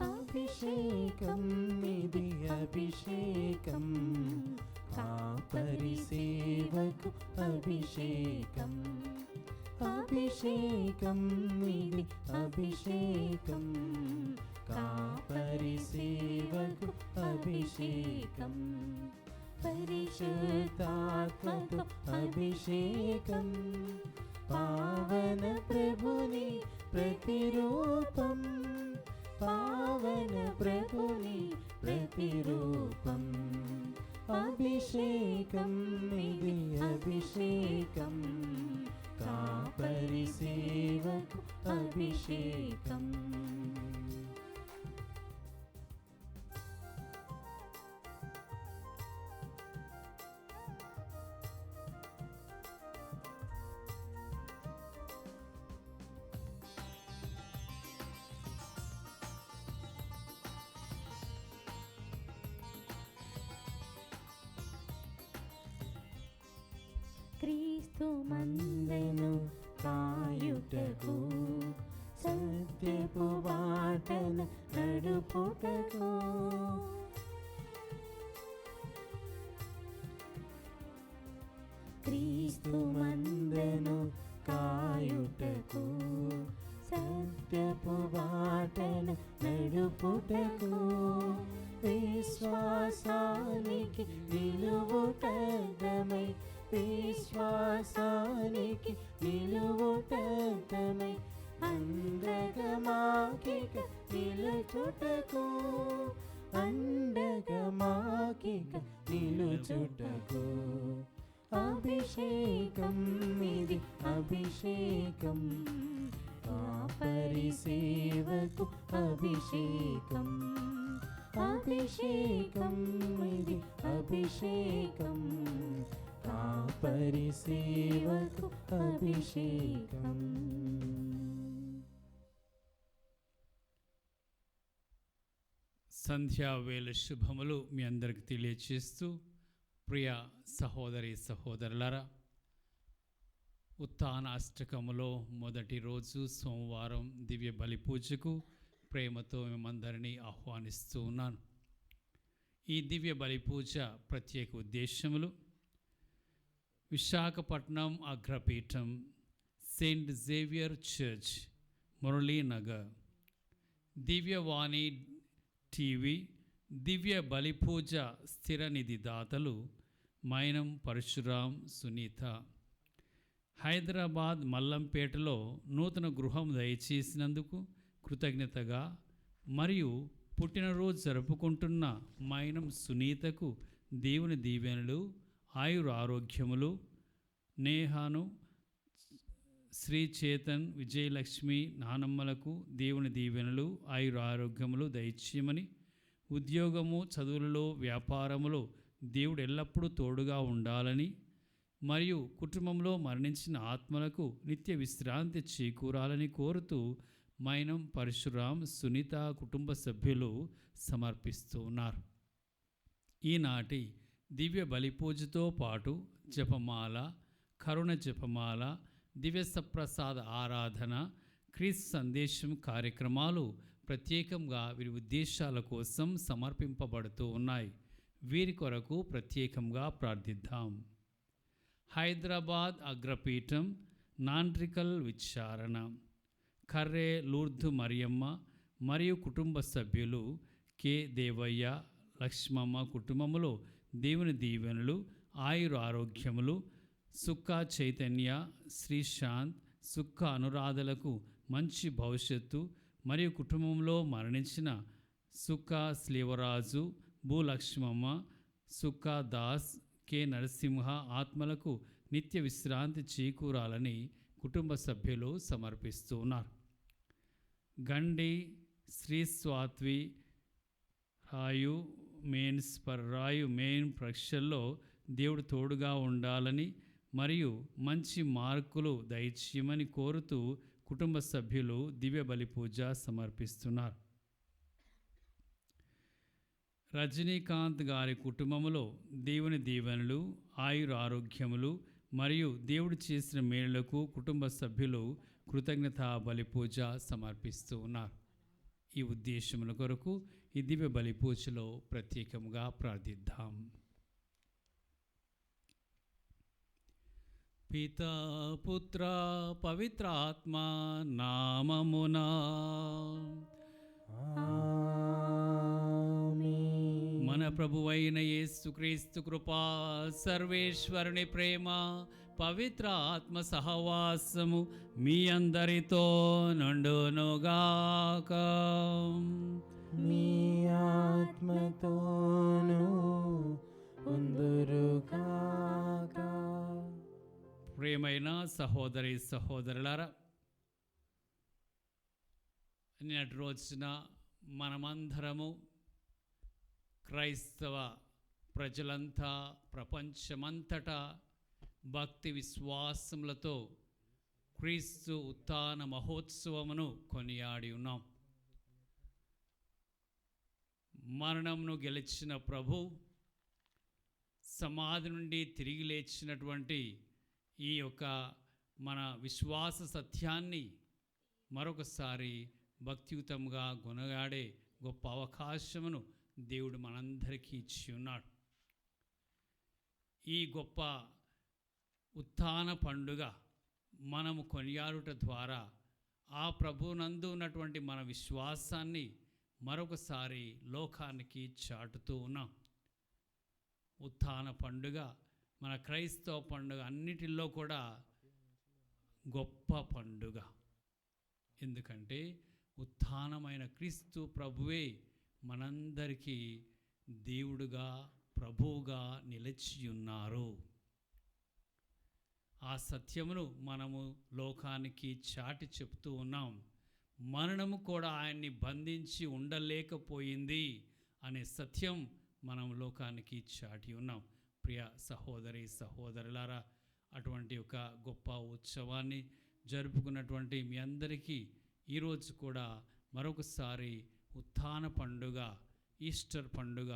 అభిషేకం ఇది అభిషేకం, కాపరి సేవకు అభిషేకం. అభిషేకం ఇది అభిషేకం, కాపరి సేవకు అభిషేకం. పరిశుద్ధాత్మతో అభిషేకం, పావన ప్రభుని ప్రతిరూపం. పావన ప్రభుని ప్రతిరూపం. అభిషేకం ఇది అభిషేకం, కాపరి సేవకు అభిషేకం. క్రీస్తు మందెను కాయుటకు, సత్యపు బాటను నడుపుటకు. క్రీస్తు మందెను కాయుటకు, సత్యపు బాటను నడుపుటకు. విశ్వాసానికి నిలువుటద్దమై, విశ్వాసానికి నిలువుటద్దమై, అండగమాకిక నిలుచుటకు. అండగమాకిక నిలుచుటకు. అభిషేకం ఇది అభిషేకం, కాపరి సేవకు అభిషేకం. అభిషేకం ఇది అభిషేకం, కాపరి సేవకు అభిషేకం. సంధ్యావేళ శుభములు మీ అందరికి తెలియచేస్తూ, ప్రియ సహోదరి సహోదరులారా, ఉత్థానాష్టకములో మొదటి రోజు సోమవారం దివ్య బలి పూజకు ప్రేమతో మేమందరినీ ఆహ్వానిస్తూ ఉన్నాను. ఈ దివ్య బలి పూజ ప్రత్యేక ఉద్దేశములు: విశాఖపట్నం అగ్రపీఠం Saint Xavier church, Muralinagar, Divyavani TV దివ్య బలి పూజ స్థిర నిధి దాతలు మైనం పరశురాం, సునీత. హైదరాబాద్ మల్లంపేటలో నూతన గృహం దయచేసినందుకు కృతజ్ఞతగా మరియు పుట్టినరోజు జరుపుకుంటున్న మైనం సునీతకు దేవుని దీవెనలు, ఆయుర ఆరోగ్యములు. నేహాను, శ్రీ చేతన్, విజయలక్ష్మి నానమ్మలకు దేవుని దీవెనలు, ఆయుర ఆరోగ్యములు దయచేయమని, ఉద్యోగము, చదువులలో, వ్యాపారములో దేవుడు ఎల్లప్పుడూ తోడుగా ఉండాలని మరియు కుటుంబంలో మరణించిన ఆత్మలకు నిత్య విశ్రాంతి చేకూరాలని కోరుతూ మైనం పరశురాం, సునీత కుటుంబ సభ్యులు సమర్పిస్తూ ఉన్నారు. ఈనాటి దివ్య బలిపూజతో పాటు జపమాల, కరుణ జపమాల, దివ్య సప్రసాద ఆరాధన, క్రీస్తు సందేశం కార్యక్రమాలు ప్రత్యేకంగా వీరి ఉద్దేశాల కోసం సమర్పింపబడుతూ ఉన్నాయి. వీరి కొరకు ప్రత్యేకంగా ప్రార్థిద్దాం. హైదరాబాద్ అగ్రపీఠం నాంట్రికల్ విచారణ, కర్రే లూర్ధు మరియమ్మ మరియు కుటుంబ సభ్యులు, కె దేవయ్య, లక్ష్మమ్మ కుటుంబములో దేవుని దీవెనలు, ఆయుర ఆరోగ్యములు. సుక్క చైతన్య, శ్రీశాంత్, సుక్క అనురాధలకు మంచి భవిష్యత్తు మరియు కుటుంబంలో మరణించిన సుక్క స్లీవరాజు, భూలక్ష్మమ్మ, సుక్క దాస్, కె నరసింహ ఆత్మలకు నిత్య విశ్రాంతి చేకూరాలని కుటుంబ సభ్యులు సమర్పిస్తూ ఉన్నారు. గండి శ్రీ స్వాత్వి రాయు రాయు మెయిన్ పరీక్షల్లో దేవుడు తోడుగా ఉండాలని మరియు మంచి మార్కులు దయచేయమని కోరుతూ కుటుంబ సభ్యులు దివ్య బలి పూజ సమర్పిస్తున్నారు. రజనీకాంత్ గారి కుటుంబంలో దేవుని దీవెనలు, ఆయుర ఆరోగ్యములు మరియు దేవుడు చేసిన మేలులకు కుటుంబ సభ్యులు కృతజ్ఞతా బలి పూజ సమర్పిస్తూ ఉన్నారు. ఈ ఉద్దేశముల కొరకు ఈ దివ్య బలి పూజలో ప్రత్యేకంగా ప్రార్థిద్దాం. పితా పుత్ర పవిత్రాత్మ నామమునా మన ప్రభువైన యేసుక్రీస్తు కృపా, సర్వేశ్వరుని ప్రేమ, పవిత్ర ఆత్మ సహవాసము మీ అందరితో నుండునుగాక. మీ ఆత్మతోను ఉందురుగాక. ప్రియమైన సహోదరి సహోదరులారా, నిన్నటి రోజున మనమందరము క్రైస్తవ ప్రజలంతా ప్రపంచమంతటా భక్తి విశ్వాసములతో క్రీస్తు ఉత్థాన మహోత్సవమును కొనియాడి ఉన్నాం. మరణమును గెలిచిన ప్రభు, సమాధి నుండి తిరిగి లేచినటువంటి ఈ యొక్క మన విశ్వాస సత్యాన్ని మరొకసారి భక్తియుతంగా కొనగాడే గొప్ప అవకాశమును దేవుడు మనందరికీ ఇచ్చి ఉన్నాడు. ఈ గొప్ప ఉత్థాన పండుగ మనము కొనియాడుట ద్వారా ఆ ప్రభునందు ఉన్నటువంటి మన విశ్వాసాన్ని మరొకసారి లోకానికి చాటుతూ ఉన్నాం. ఉత్థాన పండుగ మన క్రైస్తవ పండుగ అన్నిటిలో కూడా గొప్ప పండుగ. ఎందుకంటే ఉత్థానమైన క్రీస్తు ప్రభువే మనందరికీ దేవుడుగా ప్రభువుగా నిలిచి ఉన్నారు. ఆ సత్యమును మనము లోకానికి చాటి చెప్తూ ఉన్నాం. మరణము కూడా ఆయన్ని బంధించి ఉండలేకపోయింది అనే సత్యం మనం లోకానికి చాటి ఉన్నాం. ప్రియ సహోదరి సహోదరులారా, అటువంటి ఒక గొప్ప ఉత్సవాన్ని జరుపుకున్నటువంటి మీ అందరికీ ఈరోజు కూడా మరొకసారి ఉత్థాన పండుగ, ఈస్టర్ పండుగ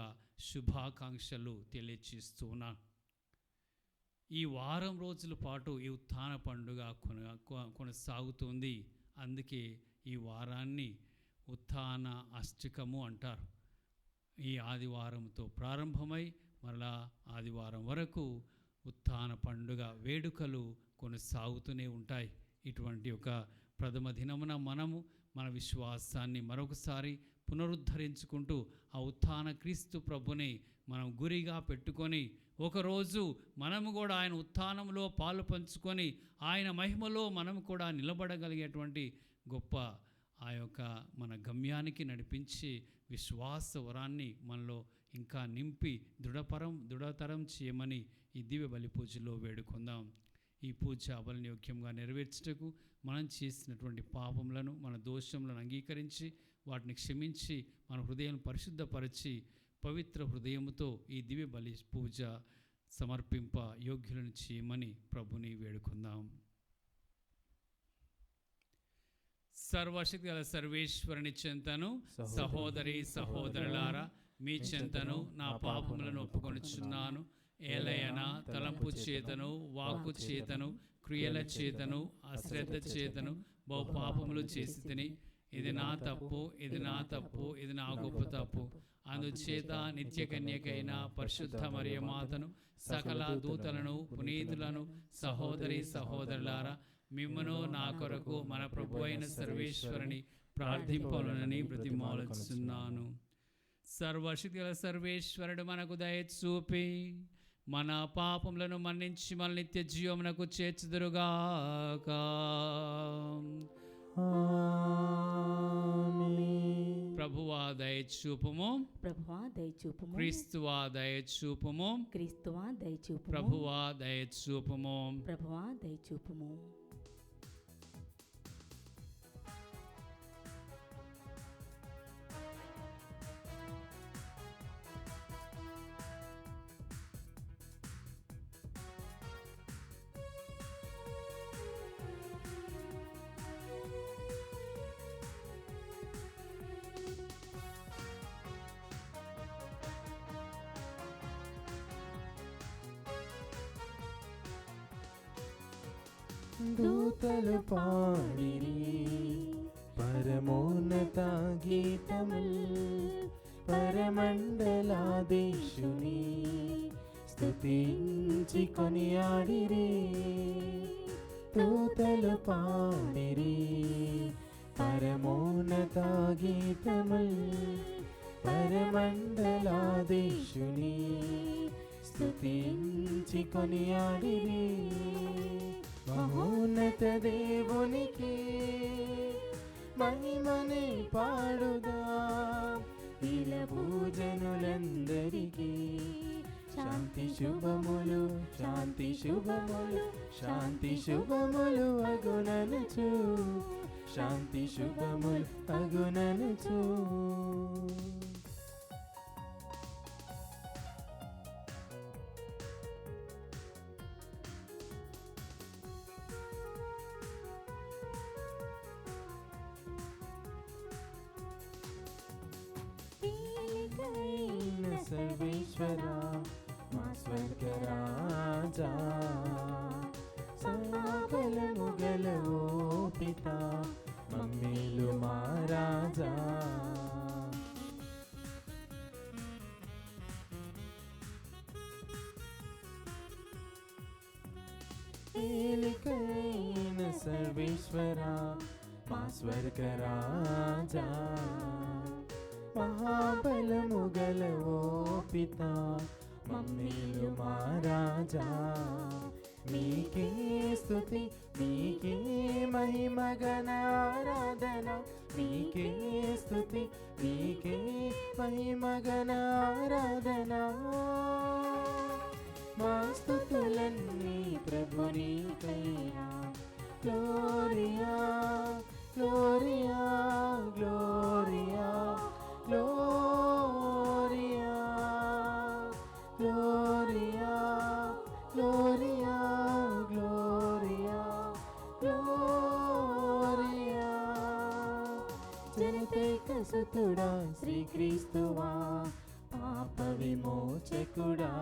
శుభాకాంక్షలు తెలియచేస్తూ ఉన్నాను. ఈ వారం రోజుల పాటు ఈ ఉత్థాన పండుగ కొనసాగుతుంది. అందుకే ఈ వారాన్ని ఉత్థాన అష్టకము అంటారు. ఈ ఆదివారంతో ప్రారంభమై మరలా ఆదివారం వరకు ఉత్థాన పండుగ వేడుకలు కొనసాగుతూనే ఉంటాయి. ఇటువంటి ఒక ప్రథమ దినమున మనము మన విశ్వాసాన్ని మరొకసారి పునరుద్ధరించుకుంటూ ఆ ఉత్థాన క్రీస్తు ప్రభుని మనం గురిగా పెట్టుకొని ఒకరోజు మనము కూడా ఆయన ఉత్థానంలో పాలు పంచుకొని ఆయన మహిమలో మనము కూడా నిలబడగలిగేటువంటి గొప్ప ఆ యొక్క మన గమ్యానికి నడిపించి విశ్వాస వరాన్ని మనలో ఇంకా నింపి దృఢతరం చేయమని ఈ దివ్య బలి పూజలో వేడుకుందాం. ఈ పూజ బలిని యోగ్యంగా నెరవేర్చుటకు మనం చేసినటువంటి పాపములను, మన దోషములను అంగీకరించి వాటిని క్షమించి మన హృదయం పరిశుద్ధపరిచి పవిత్ర హృదయముతో ఈ దివ్య బలి పూజ సమర్పింప యోగ్యులను చేయమని ప్రభుని వేడుకుందాం. సర్వశక్తి గల సర్వేశ్వరుని చెంతను సహోదరి సహోదరులారా, మీ చెంతను నా పాపములను ఒప్పుకొనుచున్నాను. ఏలయన తలంపు చేతను, వాక్కు చేతను, క్రియల చేతను, అశ్రద్ధ చేతను బహుపాపములు చేసి తిని, ఇది నా తప్పు, ఇది నా తప్పు, ఇది నా గొప్ప తప్పు. అందుచేత నిత్య కన్యకైన పరిశుద్ధ మరియమాతను, సకల దూతలను, పునీతులను, సహోదరి సహోదరులారా, మిమ్మును నా కొరకు మన ప్రభు అయిన సర్వేశ్వరుని ప్రార్థింపవలనని బ్రతిమాలుచున్నాను. సర్వశక్తి గల సర్వేశ్వరుడు మనకు దయ చూపి మన పాపములను మన్నించి మన నిత్య జీవమునకు చేర్చుదురుగాక. ప్రభువా దయ చూపుము, ప్రభువా దయ చూపుము, క్రీస్తువా దయ చూపుము, క్రీస్తువా దయ చూపుము, ప్రభువా దయ చూపుము, ప్రభువా దయ చూపుము. దూతలు పాడిరి పరమోన్నత గీతము, స్తుతించి కొనియాడిరి, దూతలు పాడిరి పరమోన్నత గీతముల్, పరమండలాధీశుని స్తుతించి కొనియాడిరి. మహోన్నత దేవునికి మహిమని పాడుదా, ఇలా పూజనులందరికీ శాంతి శుభములు, శాంతి శుభములు, శాంతి శుభములు అగుననుచు, శాంతి శుభములు అగుననుచు. సర్వేశ్వరా మా స్వర్గరాజా, సకలము గలవో పితా, మమ్మేలు మా రాజా. ఏలికైన సర్వేశ్వరా మా స్వర్గరాజా, మహాబలము గలవో పితా, మమ్మేలు మా రాజా. మీకే స్తుతి, మీకే మహిమ ఘన ఆరాధన, మీకే స్తుతి, మీకే మహిమ ఘన ఆరాధన. మా స్తుతులన్నీ ప్రభునికయ్యా. Gloria gloria gloria gloria gloria gloria gloria gloria. జనతైక సుతుడా శ్రీక్రీస్తువా, పాప విమోచకుడా,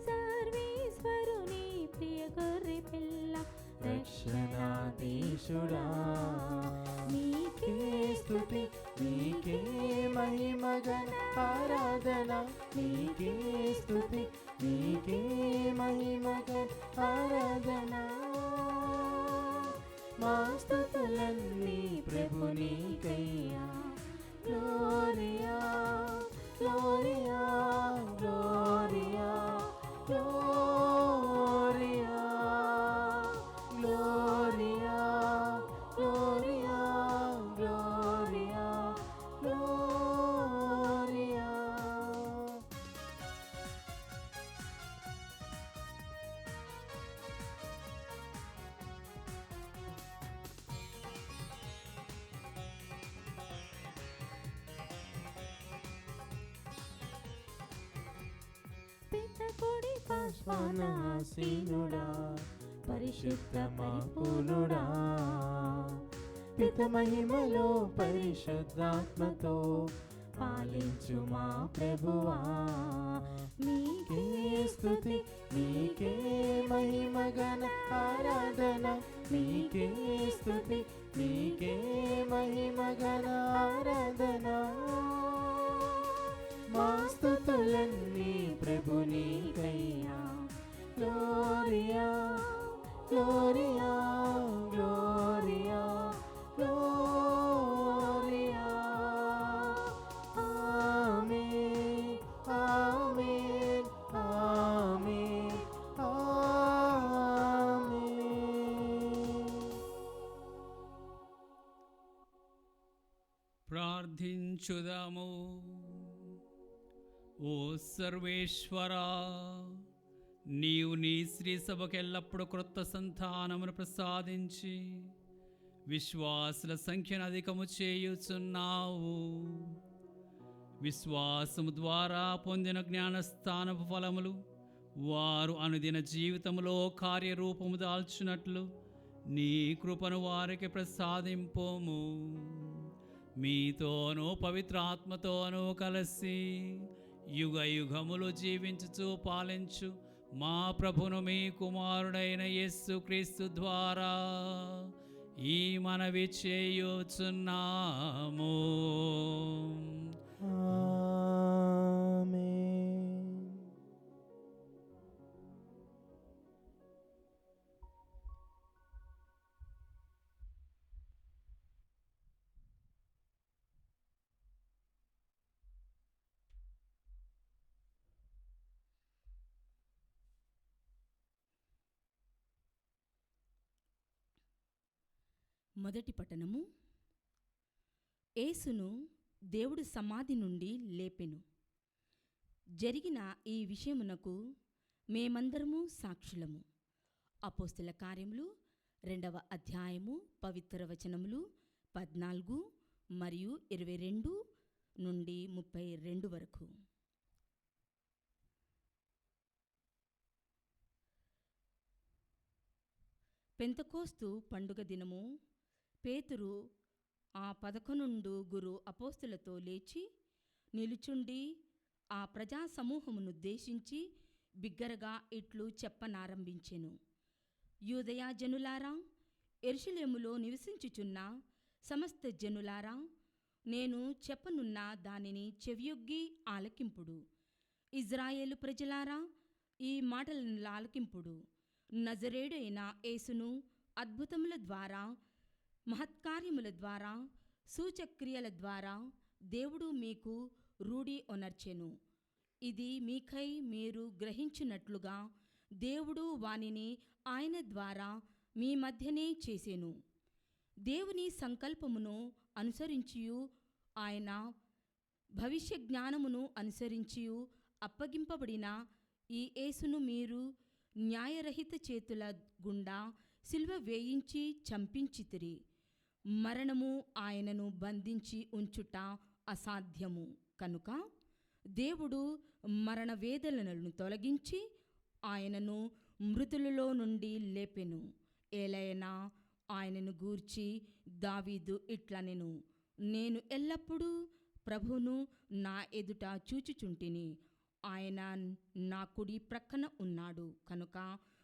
సర్వేశ్వరుని ప్రియ గొర్రె పిల్ల, రక్షణాధీశుడా. నీకే స్తుతి, నీకే మహిమ ఘన ఆరాధన, నీకే స్తుతి, నీకే మహిమ ఘన ఆరాధన. మా స్తుతులన్నీ ప్రభునికయ్యా. Gloria gloria gloria gloria gloria gloria gloria gloria. పితకుడి పాశ్వానాసీనుడా, పరిశుద్ధ మాపునుడా, పిత మహిమలో పరిశుద్ధాత్మతో పాలించు మా ప్రభువా. నీకే స్తుతి, నీకే మహిమ ఘన ఆరాధన, నీకే స్తుతి, నీకే మహిమ ఘన ఆరాధన. మా స్తుతులన్నీ ప్రభునికయ్యా. Gloria gloria gloria gloria. Amen amen amen amen. ప్రార్థించుదాము. ఓ సర్వేశ్వరా, నీవు నీ శ్రీ సభకు ఎల్లప్పుడూ క్రొత్త సంతానమును ప్రసాదించి విశ్వాసుల సంఖ్యను అధికము చేయుచున్నావు. విశ్వాసము ద్వారా పొందిన జ్ఞానస్థానపు ఫలములు వారు అనుదిన జీవితంలో కార్యరూపము దాల్చున్నట్లు నీ కృపను వారికి ప్రసాదింపోము. మీతోనూ పవిత్రాత్మతోనూ కలిసి యుగ యుగములు జీవించుచు పాలించు మా ప్రభును మీ కుమారుడైన యేసుక్రీస్తు ద్వారా ఈ మనవి చేయుచున్నాము. ఆమేన్. మొదటి పఠనము. యేసును దేవుడు సమాధి నుండి లేపెను. జరిగిన ఈ విషయమునకు మేమందరము సాక్షులము. అపోస్తల కార్యములు 2వ అధ్యాయము పవిత్ర వచనములు 14 మరియు 22 నుండి 32 వరకు. పెంతెకోస్తు పండుగ దినము పేతురు ఆ 11 అపోస్తలతో లేచి నిలుచుండి ఆ ప్రజా సమూహమునుద్దేశించి బిగ్గరగా ఇట్లు చెప్పనారంభించెను. యూదయ జనులారా, యెరూషలేములో నివసించుచున్న సమస్త జనులారా, నేను చెప్పనున్న దానిని చెవియొగ్గి ఆలకింపుడు. ఇజ్రాయేలు ప్రజలారా, ఈ మాటలను ఆలకింపుడు. నజరేయుడైన యేసును అద్భుతముల ద్వారా, మహత్కార్యముల ద్వారా, సూచక్రియల ద్వారా దేవుడు మీకు రూఢి ఒనర్చెను. ఇది మీకై మీరు గ్రహించినట్లుగా దేవుడు వానిని ఆయన ద్వారా మీ మధ్యనే చేసెను. దేవుని సంకల్పమును అనుసరించియు ఆయన భవిష్య జ్ఞానమును అనుసరించియు అప్పగింపబడిన ఈ యేసును మీరు న్యాయరహిత చేతుల గుండా సిలువ వేయించి చంపించితిరి. మరణము ఆయనను బంధించి ఉంచుట అసాధ్యము కనుక దేవుడు మరణ వేదనలను తొలగించి ఆయనను మృతులలో నుండి లేపెను. ఏలైనా ఆయనను గూర్చి దావీదు ఇట్లనెను, నేను ఎల్లప్పుడూ ప్రభువును నా ఎదుట చూచుచుంటిని. ఆయన నా కుడి ప్రక్కన ఉన్నాడు కనుక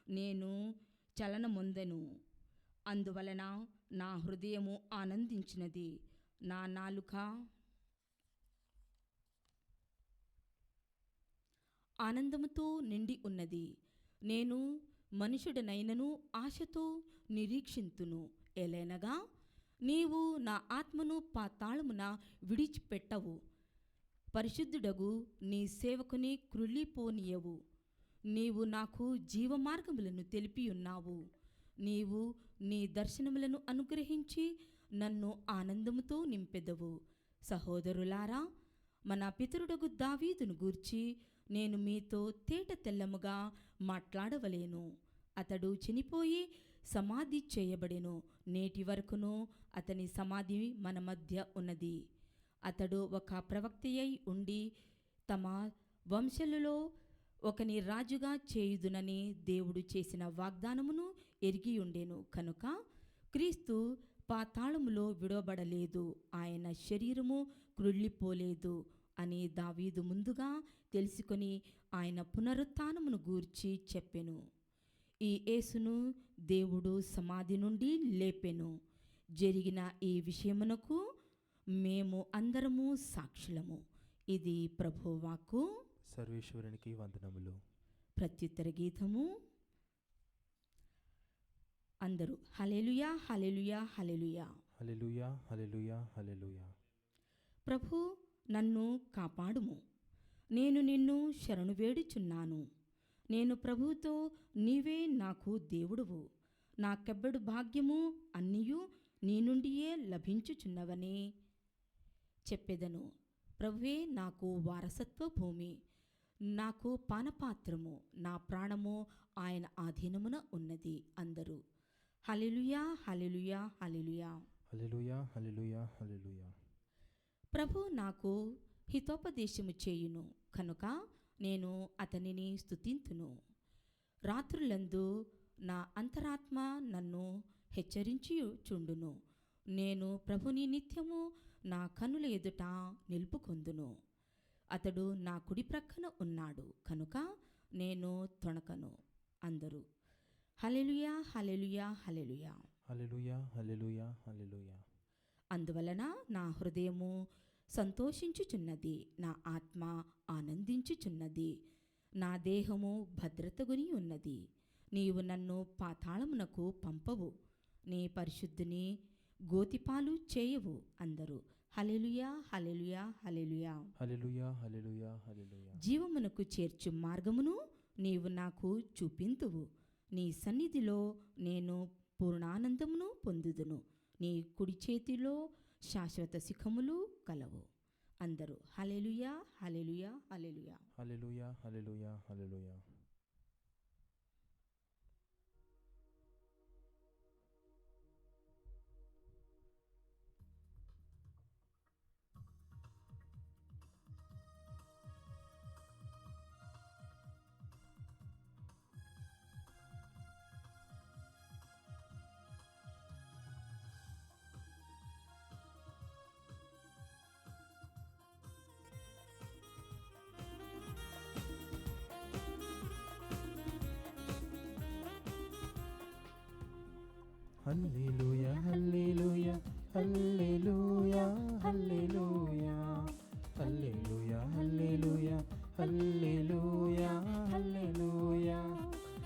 నేను చలనమొందెను. అందువలన నా హృదయము ఆనందించినది, నా నాలుక ఆనందముతో నిండి ఉన్నది. నేను మనుషుడనైనను ఆశతో నిరీక్షింతును. ఏలైనగా నీవు నా ఆత్మను పాతాళమున విడిచిపెట్టవు, పరిశుద్ధుడగు నీ సేవకుని క్రుళ్ళిపోనీయవు. నీవు నాకు జీవమార్గములను తెలిపియున్నావు. నీవు నీ దర్శనములను అనుగ్రహించి నన్ను ఆనందముతో నింపెదవు. సహోదరులారా, మన పితరుడగు దావీదును గూర్చి నేను మీతో తేట తెల్లముగా మాట్లాడవలేను. అతడు చనిపోయి సమాధి చేయబడెను. నేటి వరకును అతని సమాధి మన మధ్య ఉన్నది. అతడు ఒక ప్రవక్తయై ఉండి తమ వంశములలో ఒకని రాజుగా చేయుదునని దేవుడు చేసిన వాగ్దానమును ఎరిగియుండెను. కనుక క్రీస్తు పాతాళములో విడవబడలేదు, ఆయన శరీరము క్రుళ్ళిపోలేదు అని దావీదు ముందుగా తెలుసుకొని ఆయన పునరుత్థానమును గూర్చి చెప్పెను. ఈ యేసును దేవుడు సమాధి నుండి లేపెను. జరిగిన ఈ విషయమునకు మేము అందరము సాక్షులము. ఇది ప్రభువాక్కు. సర్వేశ్వరునికి వందనములు. ప్రత్యుత్తర గీతము. అందరూ హల్లెలూయా, హల్లెలూయా, హల్లెలూయా. హల్లెలూయా, హల్లెలూయా, హల్లెలూయా. ప్రభు, నన్ను కాపాడుము. నేను నిన్ను శరణు వేడుచున్నాను. నేను ప్రభువుతో, నీవే నాకు దేవుడువు. నాకెబ్బడు భాగ్యము అన్నియు నీ నుండియే లభించుచున్నవని చెప్పెదను. ప్రభువే నాకు వారసత్వ భూమి, నాకు పానపాత్రము, నా ప్రాణము ఆయన ఆధీనమున ఉన్నది. అందరూ హల్లెలూయా, హల్లెలూయా, హల్లెలూయా. హల్లెలూయా, హల్లెలూయా, హల్లెలూయా. ప్రభు నాకు హితోపదేశము చేయును కనుక నేను అతనిని స్తుతింతును. రాత్రులందు నా అంతరాత్మ నన్ను హెచ్చరించుచుండును. నేను ప్రభుని నిత్యము నా కనుల ఎదుట నిలుపుకొందును. అతడు నా కుడి ప్రక్కన ఉన్నాడు కనుక నేను తొణకను. అందరూ హల్లెలూయా, హల్లెలూయా, హల్లెలూయా. హల్లెలూయా, హల్లెలూయా, హల్లెలూయా. అందువలన నా హృదయము సంతోషించుచున్నది, నా ఆత్మ ఆనందించుచున్నది, నా దేహము భద్రతగుని ఉన్నది. నీవు నన్ను పాతాళమునకు పంపవు, నీ పరిశుద్ధుని గోతిపాలు చేయవు. అందరూ హల్లెలూయా, హల్లెలూయా, హల్లెలూయా. హల్లెలూయా, హల్లెలూయా, హల్లెలూయా. జీవమునకు చేర్చు మార్గమును నీవు నాకు చూపింతువు. నీ సన్నిధిలో నేను పూర్ణానందమును పొందుదును. నీ కుడి చేతిలో శాశ్వత సుఖములు కలవు. అందరూ హల్లెలూయా, హల్లెలూయా, హల్లెలూయా. హల్లెలూయా, హల్లెలూయా, హల్లెలూయా. హల్లెలూయా, హల్లెలూయా, హల్లెలూయా, హల్లెలూయా. హల్లెలూయా, హల్లెలూయా, హల్లెలూయా, హల్లెలూయా.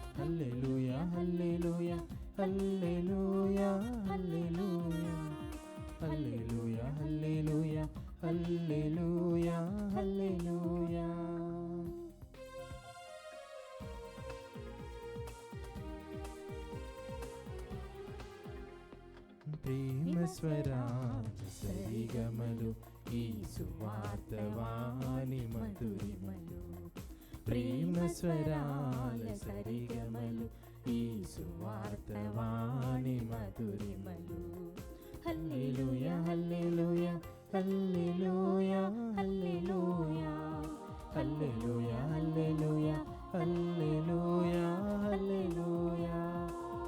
హల్లెలూయా, హల్లెలూయా, హల్లెలూయా, హల్లెలూయా. హల్లెలూయా, హల్లెలూయా, హల్లెలూయా, హల్లెలూయా. ప్రేమ స్వరాజ సరిగమలు ఈ సువార్తవాణి మధురిమలు. ప్రేమ స్వరాల సరిగమలు ఈ సువార్తవాణి మధురిమలు. హల్లెలూయా, హల్లెలూయా, హల్లెలూయా, హల్లెలూయా. హల్లెలూయా, హల్లెలూయా, హల్లెలూయా, హల్లెలూయా.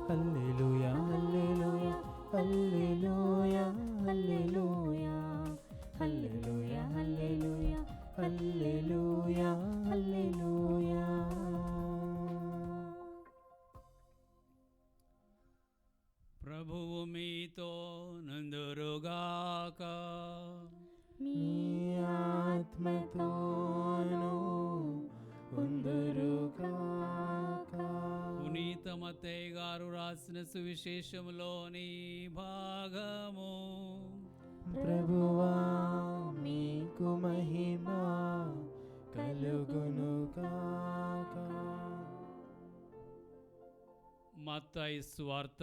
హల్లెలూయా, హల్లెలూయా, హల్లెలూయా, హల్లెలూయా. హల్లెలూయా, హల్లెలూయా, హల్లెలూయా, హల్లెలూయా. ప్రభువు మీతో నందురుగాక. మీ ఆత్మతోను ఉందురుగాక. పునీత మత్తయి గారు రాసిన సువిశేషములోని భాగము. ప్రభువా మీకు మహిమ కలుగునుగాక. మత్తయి సువార్త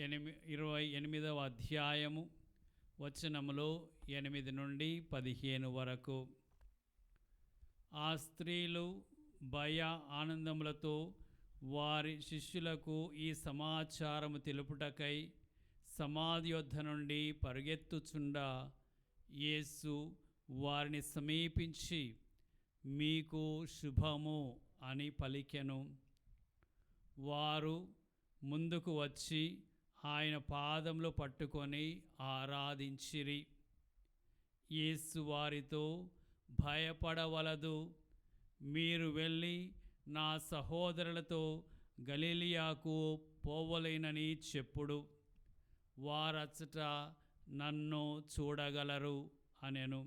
28వ అధ్యాయము వచనములు 8 నుండి 15 వరకు. ఆ స్త్రీలు భయ ఆనందములతో వారి శిష్యులకు ఈ సమాచారము తెలుపుటకై సమాధి యొద్ద నుండి పరుగెత్తుచుండా యేసు వారిని సమీపించి మీకు శుభము అని పలికెను. వారు ముందుకు వచ్చి ఆయన పాదములు పట్టుకొని ఆరాధించిరి. యేసు వారితో, భయపడవలదు, మీరు వెళ్ళి నా సహోదరులతో గలిలియాకు పోవలేనని చెప్పుడు, వారచ్చట నన్ను చూడగలరు అనెను.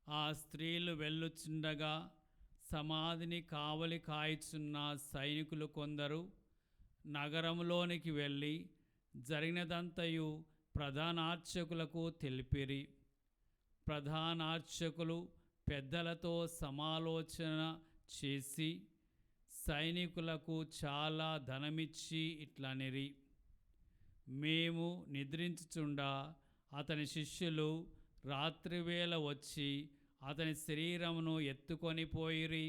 ఆ స్త్రీలు వెళ్ళుచుండగా సమాధిని కావలి కాయుచున్న సైనికులు కొందరు నగరంలోనికి వెళ్ళి జరిగినదంతయు ప్రధానార్చకులకు తెలిపిరి. ప్రధానార్చకులు పెద్దలతో సమాలోచన చేసి సైనికులకు చాలా ధనమిచ్చి ఇట్లనిరి, మేము నిద్రించుచుండా అతని శిష్యులు రాత్రివేళ వచ్చి అతని శరీరమును ఎత్తుకొని పోయిరి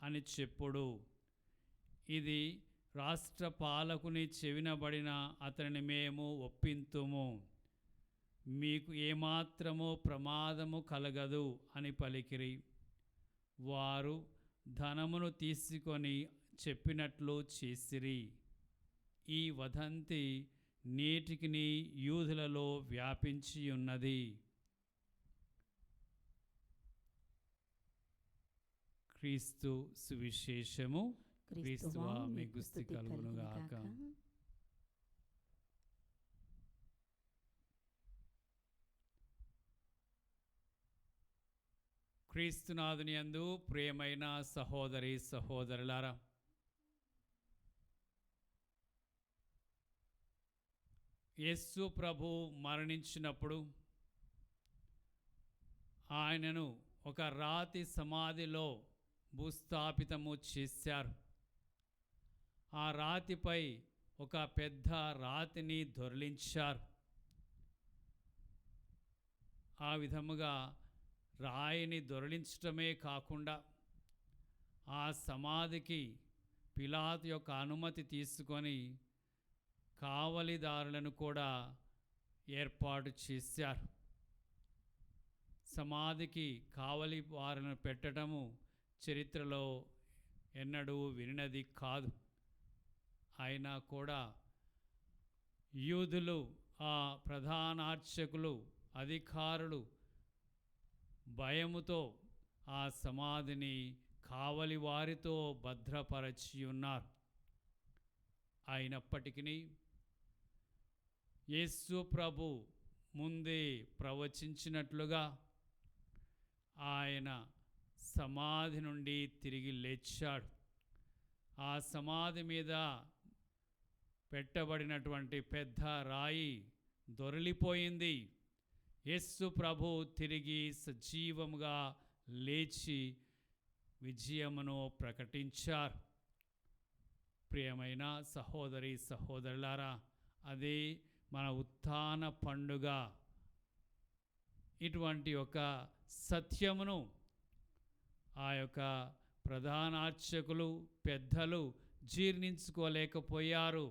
అని చెప్పుడు. ఇది రాష్ట్ర పాలకుని చెవినబడిన అతనిని మేము ఒప్పింతుము, మీకు ఏమాత్రమో ప్రమాదము కలగదు అని పలికిరి. వారు ధనమును తీసుకొని చెప్పినట్లు చేసిరి. ఈ వదంతి నేటికిని యూదులలో వ్యాపించి ఉన్నది. క్రీస్తు సువిశేషము. క్రీస్తువా మీకు స్తుతి కలుగునుగాక. క్రీస్తునాథుని యందు ప్రియమైన సహోదరి సహోదరులారా, యేసు ప్రభు మరణించినప్పుడు ఆయనను ఒక రాతి సమాధిలో భూస్థాపితము చేశారు. ఆ రాతిపై ఒక పెద్ద రాతిని దొర్లించారు. ఆ విధముగా రాయిని దొరలించటమే కాకుండా ఆ సమాధికి పిలాతు యొక్క అనుమతి తీసుకొని కావలిదారులను కూడా ఏర్పాటు చేశారు. సమాధికి కావలి వారిని పెట్టడము చరిత్రలో ఎన్నడూ వినినది కాదు. అయినా కూడా యూదులు, ఆ ప్రధానార్చకులు, అధికారులు భయముతో ఆ సమాధిని కావలి వారితో భద్రపరచి ఉన్నారు. అయినప్పటికీ యేసు ప్రభు ముందే ప్రవచించినట్లుగా ఆయన సమాధి నుండి తిరిగి లేచాడు. ఆ సమాధి మీద పెట్టబడినటువంటి పెద్ద రాయి దొరిలిపోయింది. యేసు ప్రభు తిరిగి సజీవముగా లేచి విజయమును ప్రకటించారు. ప్రియమైన సహోదరి సహోదరులారా, అదే మన ఉత్థాన పండుగ. ఇటువంటి ఒక సత్యమును ఆ యొక్క ప్రధానార్చకులు, పెద్దలు జీర్ణించుకోలేకపోయారు.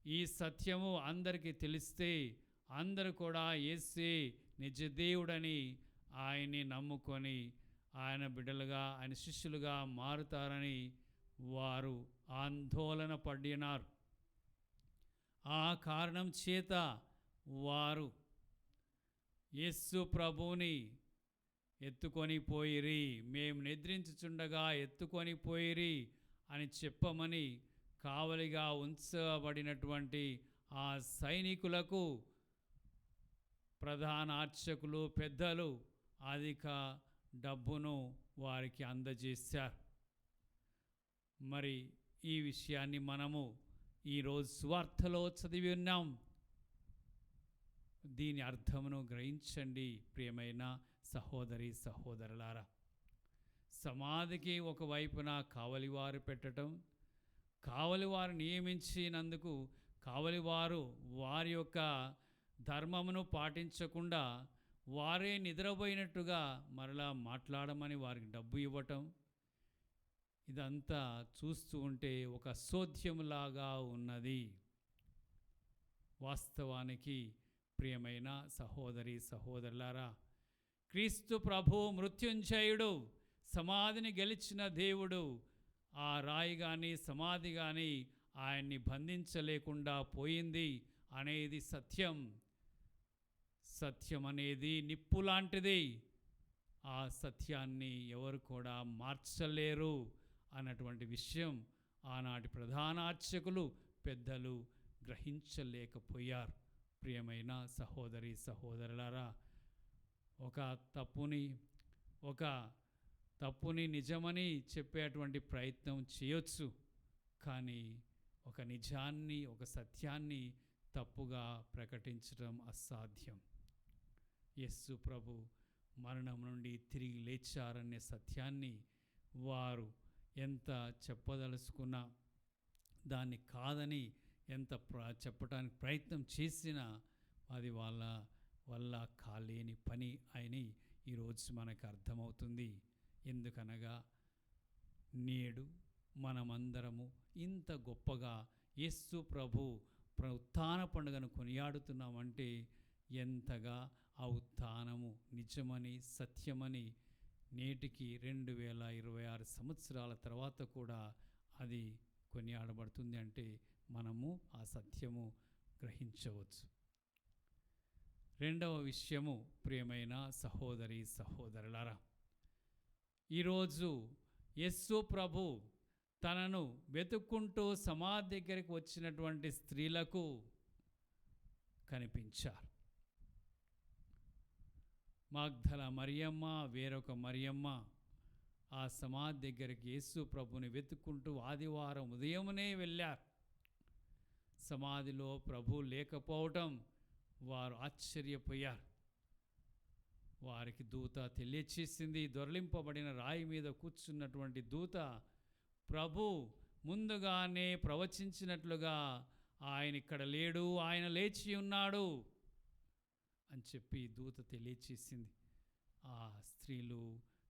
ఈ సత్యము అందరికీ తెలిస్తే అందరూ కూడా యేసే నిజదేవుడని ఆయన్ని నమ్ముకొని ఆయన బిడ్డలుగా, ఆయన శిష్యులుగా మారుతారని వారు ఆందోళన పడినారు. ఆ కారణం చేత వారు యేసు ప్రభువుని ఎత్తుకొని పోయిరి, మేము నిద్రించుచుండగా ఎత్తుకొని పోయిరి అని చెప్పమని కావలిగా ఉంచబడినటువంటి ఆ సైనికులకు ప్రధాన అర్చకులు, పెద్దలు అధిక డబ్బును వారికి అందజేశారు. మరి ఈ విషయాన్ని మనము ఈరోజు సువార్తలో చదివి ఉన్నాం. దీని అర్థమును గ్రహించండి ప్రియమైన సహోదరి సహోదరులారా. సమాధికి ఒకవైపున కావలివారు పెట్టడం, కావలివారు నియమించినందుకు కావలివారు వారి యొక్క ధర్మమును పాటించకుండా వారే నిద్రపోయినట్టుగా మరలా మాట్లాడమని వారికి డబ్బు ఇవ్వటం, ఇదంతా చూస్తూ ఉంటే ఒక సోద్యములాగా ఉన్నది. వాస్తవానికి ప్రియమైన సహోదరి సహోదరులారా, క్రీస్తు ప్రభు మృత్యుంజయుడు, సమాధిని గెలిచిన దేవుడు. ఆ రాయి కానీ సమాధి కానీ ఆయన్ని బంధించలేకుండా పోయింది అనేది సత్యం. సత్యం అనేది నిప్పు లాంటిది. ఆ సత్యాన్ని ఎవరు కూడా మార్చలేరు అన్నటువంటి విషయం ఆనాటి ప్రధాన అర్చకులు, పెద్దలు గ్రహించలేకపోయారు. ప్రియమైన సహోదరి సహోదరులారా, ఒక తప్పుని నిజమని చెప్పేటువంటి ప్రయత్నం చేయొచ్చు, కానీ ఒక నిజాన్ని, ఒక సత్యాన్ని తప్పుగా ప్రకటించడం అసాధ్యం. యేసు ప్రభు మరణం నుండి తిరిగి లేచారనే సత్యాన్ని వారు ఎంత చెప్పదలుచుకున్నా, దాన్ని కాదని ఎంత చెప్పడానికి ప్రయత్నం చేసినా అది వాళ్ళ వల్ల కాలేని పని అని ఈరోజు మనకు అర్థమవుతుంది. ఎందుకనగా నేడు మనమందరము ఇంత గొప్పగా యేసు ప్రభు ఉత్థాన పండుగను కొనియాడుతున్నామంటే ఎంతగా ఆ ఉత్థానము నిజమని, సత్యమని నేటికి 2026 సంవత్సరాల తర్వాత కూడా అది కొనియాడబడుతుంది అంటే మనము ఆ సత్యము గ్రహించవచ్చు. రెండవ విషయము ప్రియమైన సహోదరి సహోదరులారా, ఈరోజు యేసు ప్రభు తనను వెతుక్కుంటూ సమాధి దగ్గరికి వచ్చినటువంటి స్త్రీలకు కనిపించారు. మగ్దల మరియమ్మ, వేరొక మరియమ్మ ఆ సమాధి దగ్గరికి యేసు ప్రభుని వెతుక్కుంటూ ఆదివారం ఉదయమునే వెళ్ళారు. సమాధిలో ప్రభు లేకపోవటం వారు ఆశ్చర్యపోయారు. వారికి దూత తెలియచేసింది. దొరలింపబడిన రాయి మీద కూర్చున్నటువంటి దూత ప్రభు ముందుగానే ప్రవచించినట్లుగా ఆయన ఇక్కడ లేడు, ఆయన లేచి ఉన్నాడు అని చెప్పి దూత తెలియచేసింది. ఆ స్త్రీలు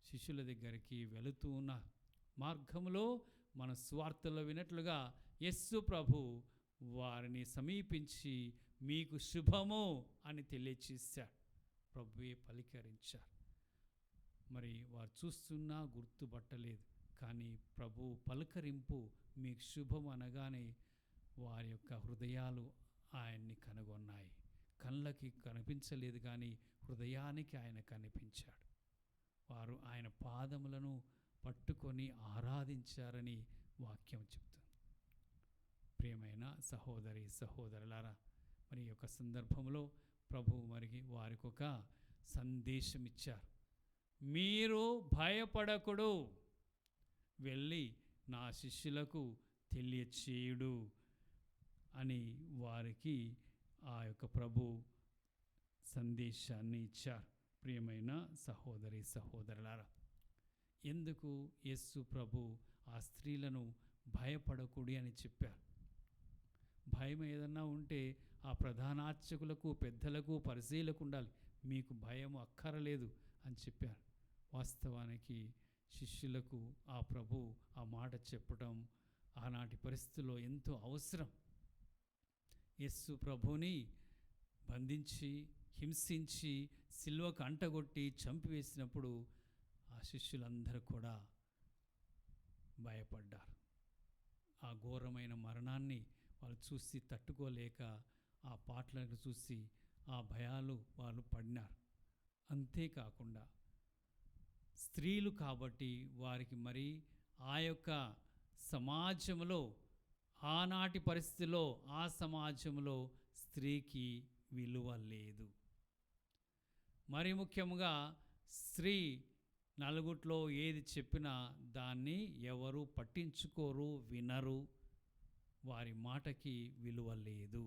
శిష్యుల దగ్గరికి వెళుతూ ఉన్న మార్గంలో మన స్వార్థలో వినట్లుగా యేసు ప్రభు వారిని సమీపించి మీకు శుభము అని తెలియచేశాడు. ప్రభువే పలికరించారు. మరి వారు చూస్తున్నా గుర్తుపట్టలేదు. కానీ ప్రభు పలకరింపు మీకు శుభం అనగానే వారి యొక్క హృదయాలు ఆయన్ని కనుగొన్నాయి. కళ్ళకి కనిపించలేదు కానీ హృదయానికి ఆయన కనిపించాడు. వారు ఆయన పాదములను పట్టుకొని ఆరాధించారని వాక్యం చెప్తుంది. ప్రియమైన సహోదరి సహోదరులారా, మరి ఈ యొక్క సందర్భంలో ప్రభు మరి వారికి ఒక సందేశం ఇచ్చారు. మీరు భయపడకుడు, వెళ్ళి నా శిష్యులకు తెలియచేయుడు అని వారికి ఆ యొక్క ప్రభు సందేశాన్ని ఇచ్చారు. ప్రియమైన సహోదరి సహోదరులారా, ఎందుకు యేసు ప్రభు ఆ స్త్రీలను భయపడకూడి అని చెప్పారు? భయం ఏదన్నా ఉంటే ఆ ప్రధానార్చకులకు, పెద్దలకు, పరిసయ్యులకు ఉండాలి. మీకు భయం అక్కరలేదు అని చెప్పారు. వాస్తవానికి శిష్యులకు ఆ ప్రభు ఆ మాట చెప్పడం ఆనాటి పరిస్థితుల్లో ఎంతో అవసరం. యేసు ప్రభుని బంధించి, హింసించి, సిలువకు అంటగొట్టి చంపివేసినప్పుడు ఆ శిష్యులందరూ కూడా భయపడ్డారు. ఆ ఘోరమైన మరణాన్ని వాళ్ళు చూసి తట్టుకోలేక ఆ పాటలను చూసి ఆ భయాలు వాళ్ళు పడినారు. అంతేకాకుండా స్త్రీలు కాబట్టి వారికి మరి ఆ యొక్క సమాజంలో, ఆనాటి పరిస్థితిలో ఆ సమాజంలో స్త్రీకి విలువ లేదు. మరి ముఖ్యంగా స్త్రీ నలుగుట్లో ఏది చెప్పినా దాన్ని ఎవరు పట్టించుకోరు, వినరు. వారి మాటకి విలువ లేదు.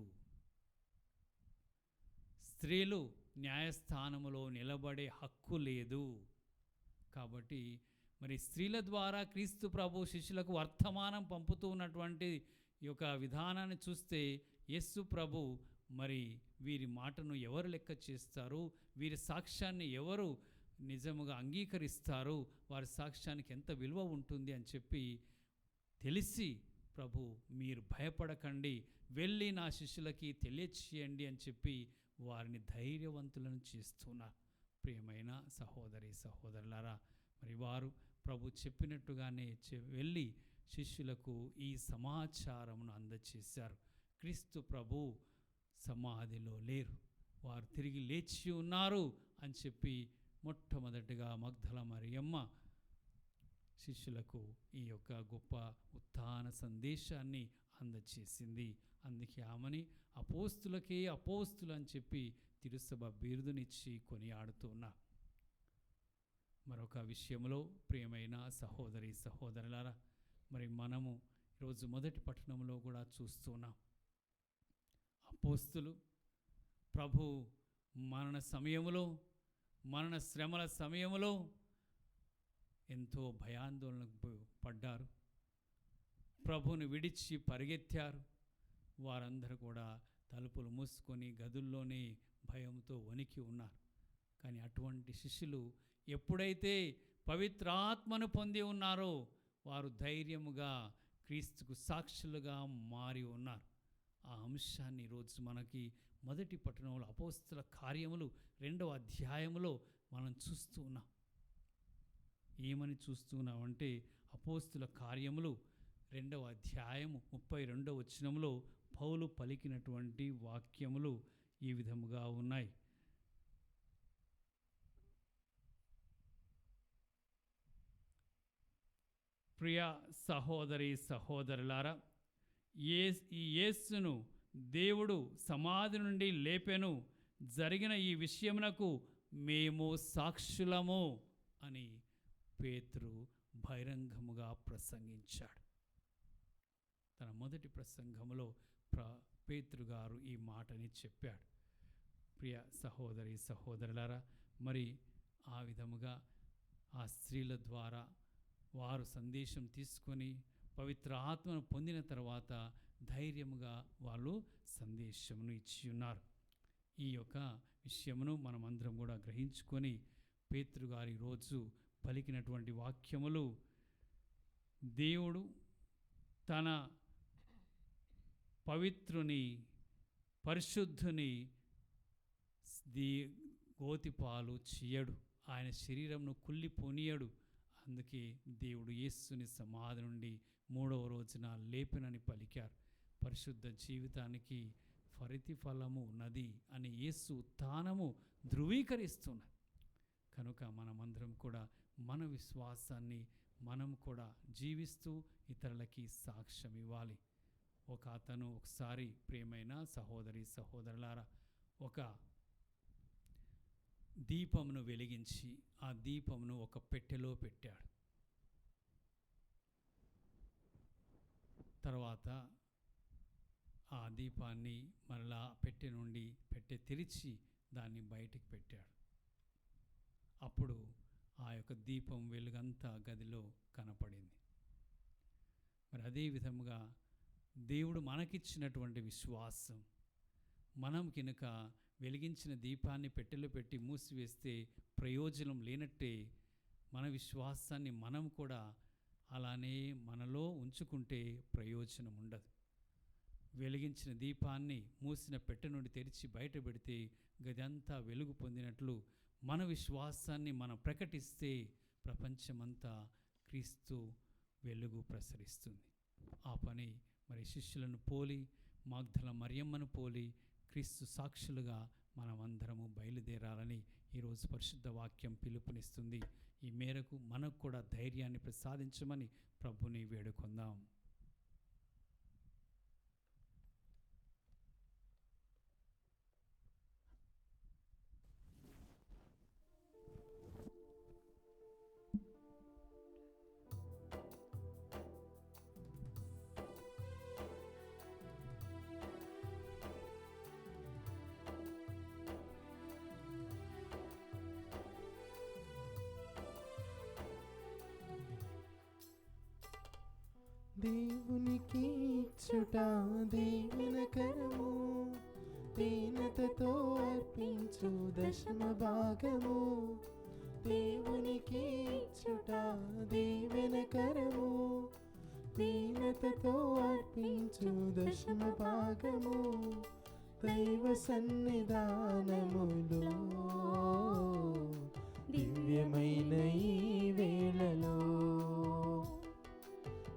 స్త్రీలు న్యాయస్థానములో నిలబడే హక్కు లేదు. కాబట్టి మరి స్త్రీల ద్వారా క్రీస్తు ప్రభు శిష్యులకు వర్తమానం పంపుతూ ఉన్నటువంటి ఈ యొక్క విధానాన్ని చూస్తే యేసు ప్రభు మరి వీరి మాటను ఎవరు లెక్క చేస్తారు, వీరి సాక్ష్యాన్ని ఎవరు నిజముగా అంగీకరిస్తారు, వారి సాక్ష్యానికి ఎంత విలువ ఉంటుంది అని చెప్పి తెలిసి ప్రభు మీరు భయపడకండి, వెళ్ళి నా శిష్యులకి తెలియచేయండి అని చెప్పి వారిని ధైర్యవంతులను చేస్తున్నారు. ప్రియమైన సహోదరి సహోదరులారా, మరి వారు ప్రభు చెప్పినట్టుగానే వెళ్ళి శిష్యులకు ఈ సమాచారమును అందచేశారు. క్రీస్తు ప్రభు సమాధిలో లేరు, వారు తిరిగి లేచి ఉన్నారు అని చెప్పి మొట్టమొదటిగా మగ్దల మరియమ్మ శిష్యులకు ఈ యొక్క గొప్ప ఉత్థాన సందేశాన్ని అందచేసింది. అందుకే ఆమెని అపోస్తులకే అపోస్తులు అని చెప్పి తిరుసభ బిరుదునిచ్చి కొనియాడుతున్నారు. మరొక విషయంలో ప్రియమైన సహోదరి సహోదరులారా, మరి మనము ఈరోజు మొదటి పట్టణంలో కూడా చూస్తున్నాం. అపోస్తులు ప్రభు మరణ సమయంలో, మరణ శ్రమల సమయంలో ఎంతో భయాందోళనకు పడ్డారు. ప్రభుని విడిచి పరిగెత్తారు. వారందరూ కూడా తలుపులు మూసుకొని గదుల్లోనే భయంతో వణికి ఉన్నారు. కానీ అటువంటి శిష్యులు ఎప్పుడైతే పవిత్రాత్మను పొంది ఉన్నారో వారు ధైర్యముగా క్రీస్తుకు సాక్షులుగా మారి ఉన్నారు. ఆ అంశాన్ని ఈరోజు మనకి మొదటి పట్టణంలో అపోస్తుల కార్యములు 2వ అధ్యాయములో మనం చూస్తూ ఉన్నాం. ఏమని చూస్తున్నామంటే అపోస్తుల కార్యములు 2వ అధ్యాయము 32వ వచనంలో పౌలు పలికినటువంటి వాక్యములు ఈ విధముగా ఉన్నాయి. ప్రియ సహోదరి సహోదరులారా, ఈ యేసును దేవుడు సమాధి నుండి లేపెను, జరిగిన ఈ విషయమునకు మేము సాక్షులము అని పేతురు బహిరంగముగా ప్రసంగించాడు. తన మొదటి ప్రసంగంలో పేతురు గారు ఈ మాటని చెప్పాడు. ప్రియ సహోదరి సహోదరులారా, మరి ఆ విధముగా ఆ స్త్రీల ద్వారా వారు సందేశం తీసుకొని పవిత్ర ఆత్మను పొందిన తర్వాత ధైర్యముగా వాళ్ళు సందేశమును ఇచ్చి ఉన్నారు. ఈ యొక్క విషయమును మనమందరం కూడా గ్రహించుకొని పేతురు గారి రోజు పలికినటువంటి వాక్యములు దేవుడు తన పవిత్రుని పరిశుద్ధుని గోతిపాలు చేయడు, ఆయన శరీరంను కుళ్ళిపోనీయడు. అందుకే దేవుడు యేసుని సమాధి నుండి 3వ రోజున లేపినని పలికారు. పరిశుద్ధ జీవితానికి ప్రతిఫలము ఉన్నది అని యేసు తానము ధృవీకరిస్తున్నారు. కనుక మనమందరం కూడా మన విశ్వాసాన్ని మనం కూడా జీవిస్తూ ఇతరులకి సాక్ష్యం ఇవ్వాలి. అతను ఒకసారి ప్రియమైన సహోదరి సహోదరులారా ఒక దీపమును వెలిగించి ఆ దీపమును ఒక పెట్టెలో పెట్టాడు. తర్వాత ఆ దీపాన్ని మరలా పెట్టె నుండి తెరిచి దాన్ని బయటికి పెట్టాడు. అప్పుడు ఆ యొక్క దీపం వెలుగంతా గదిలో కనపడింది. మరి అదే విధముగా దేవుడు మనకిచ్చినటువంటి విశ్వాసం, మనం కనుక వెలిగించిన దీపాన్ని పెట్టెలో పెట్టి మూసివేస్తే ప్రయోజనం లేనట్టే, మన విశ్వాసాన్ని మనం కూడా అలానే మనలో ఉంచుకుంటే ప్రయోజనం ఉండదు. వెలిగించిన దీపాన్ని మూసిన పెట్టె నుండి తెరిచి బయట పెడితే గదంతా వెలుగు పొందినట్లు మన విశ్వాసాన్ని మనం ప్రకటిస్తే ప్రపంచమంతా క్రీస్తు వెలుగు ప్రసరిస్తుంది. ఆ పని మరి శిష్యులను పోలి, మగ్దల మరియమ్మను పోలి క్రీస్తు సాక్షులుగా మనమందరము బయలుదేరాలని ఈరోజు పరిశుద్ధ వాక్యం పిలుపునిస్తుంది. ఈ మేరకు మనకు కూడా ధైర్యాన్ని ప్రసాదించమని ప్రభుని వేడుకొందాం. దేవునికి ఇచ్చుట దీవెనకరము, దీనతతో అర్పించు దశమ భాగము. దేవునికి ఇచ్చుట దీవెనకరము, దీనతతో అర్పించు దశమ భాగము. దైవ సన్నిధానములో దివ్యమైన ఈ వేళలో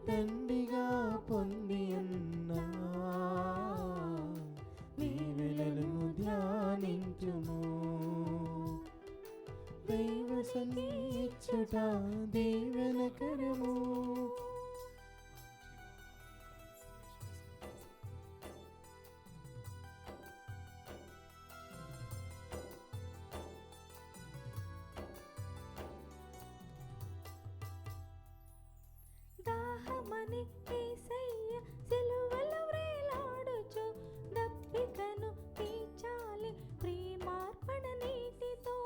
తండ్రిగా పొంది ఉన్న దీవెనలను ధ్యానించును. దైవ సన్నిధించుట దీవెనకరము. దాహమని యేసయ్య సిలువలో వ్రేలాడుచు దప్పికను తీర్చాలి ప్రేమార్పణ నీటితో.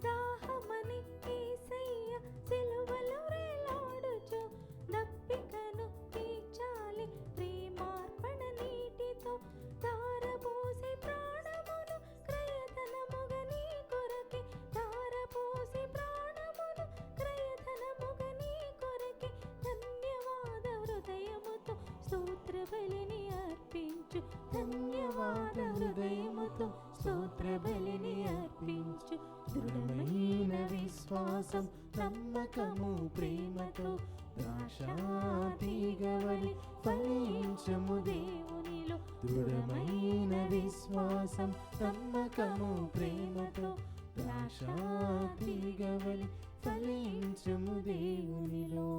దాహమని యేసయ్య సిలువలో వ్రేలాడుచు దప్పికను తీర్చాలి ప్రేమార్పణ నీటితో. ధారపోసి ప్రాణమును క్రయధనముగా నీ కొరకే, ధారపోసి ప్రాణమును క్రయధనముగా నీ కొరకే. ధన్యవాద హృదయముతో స్తోత్ర బలిని అర్పించు, ధన్యవాద హృదయముతో స్తోత్ర బలిని అర్పించు. దృఢమైన విశ్వాసం నమ్మకము ప్రేమతో ద్రాక్షాతీగవలి ఫలించుము దేవునిలో. దృఢమైన విశ్వాసం నమ్మకము ప్రేమతో ద్రాక్షాతీగవలి ఫలించుము దేవునిలో.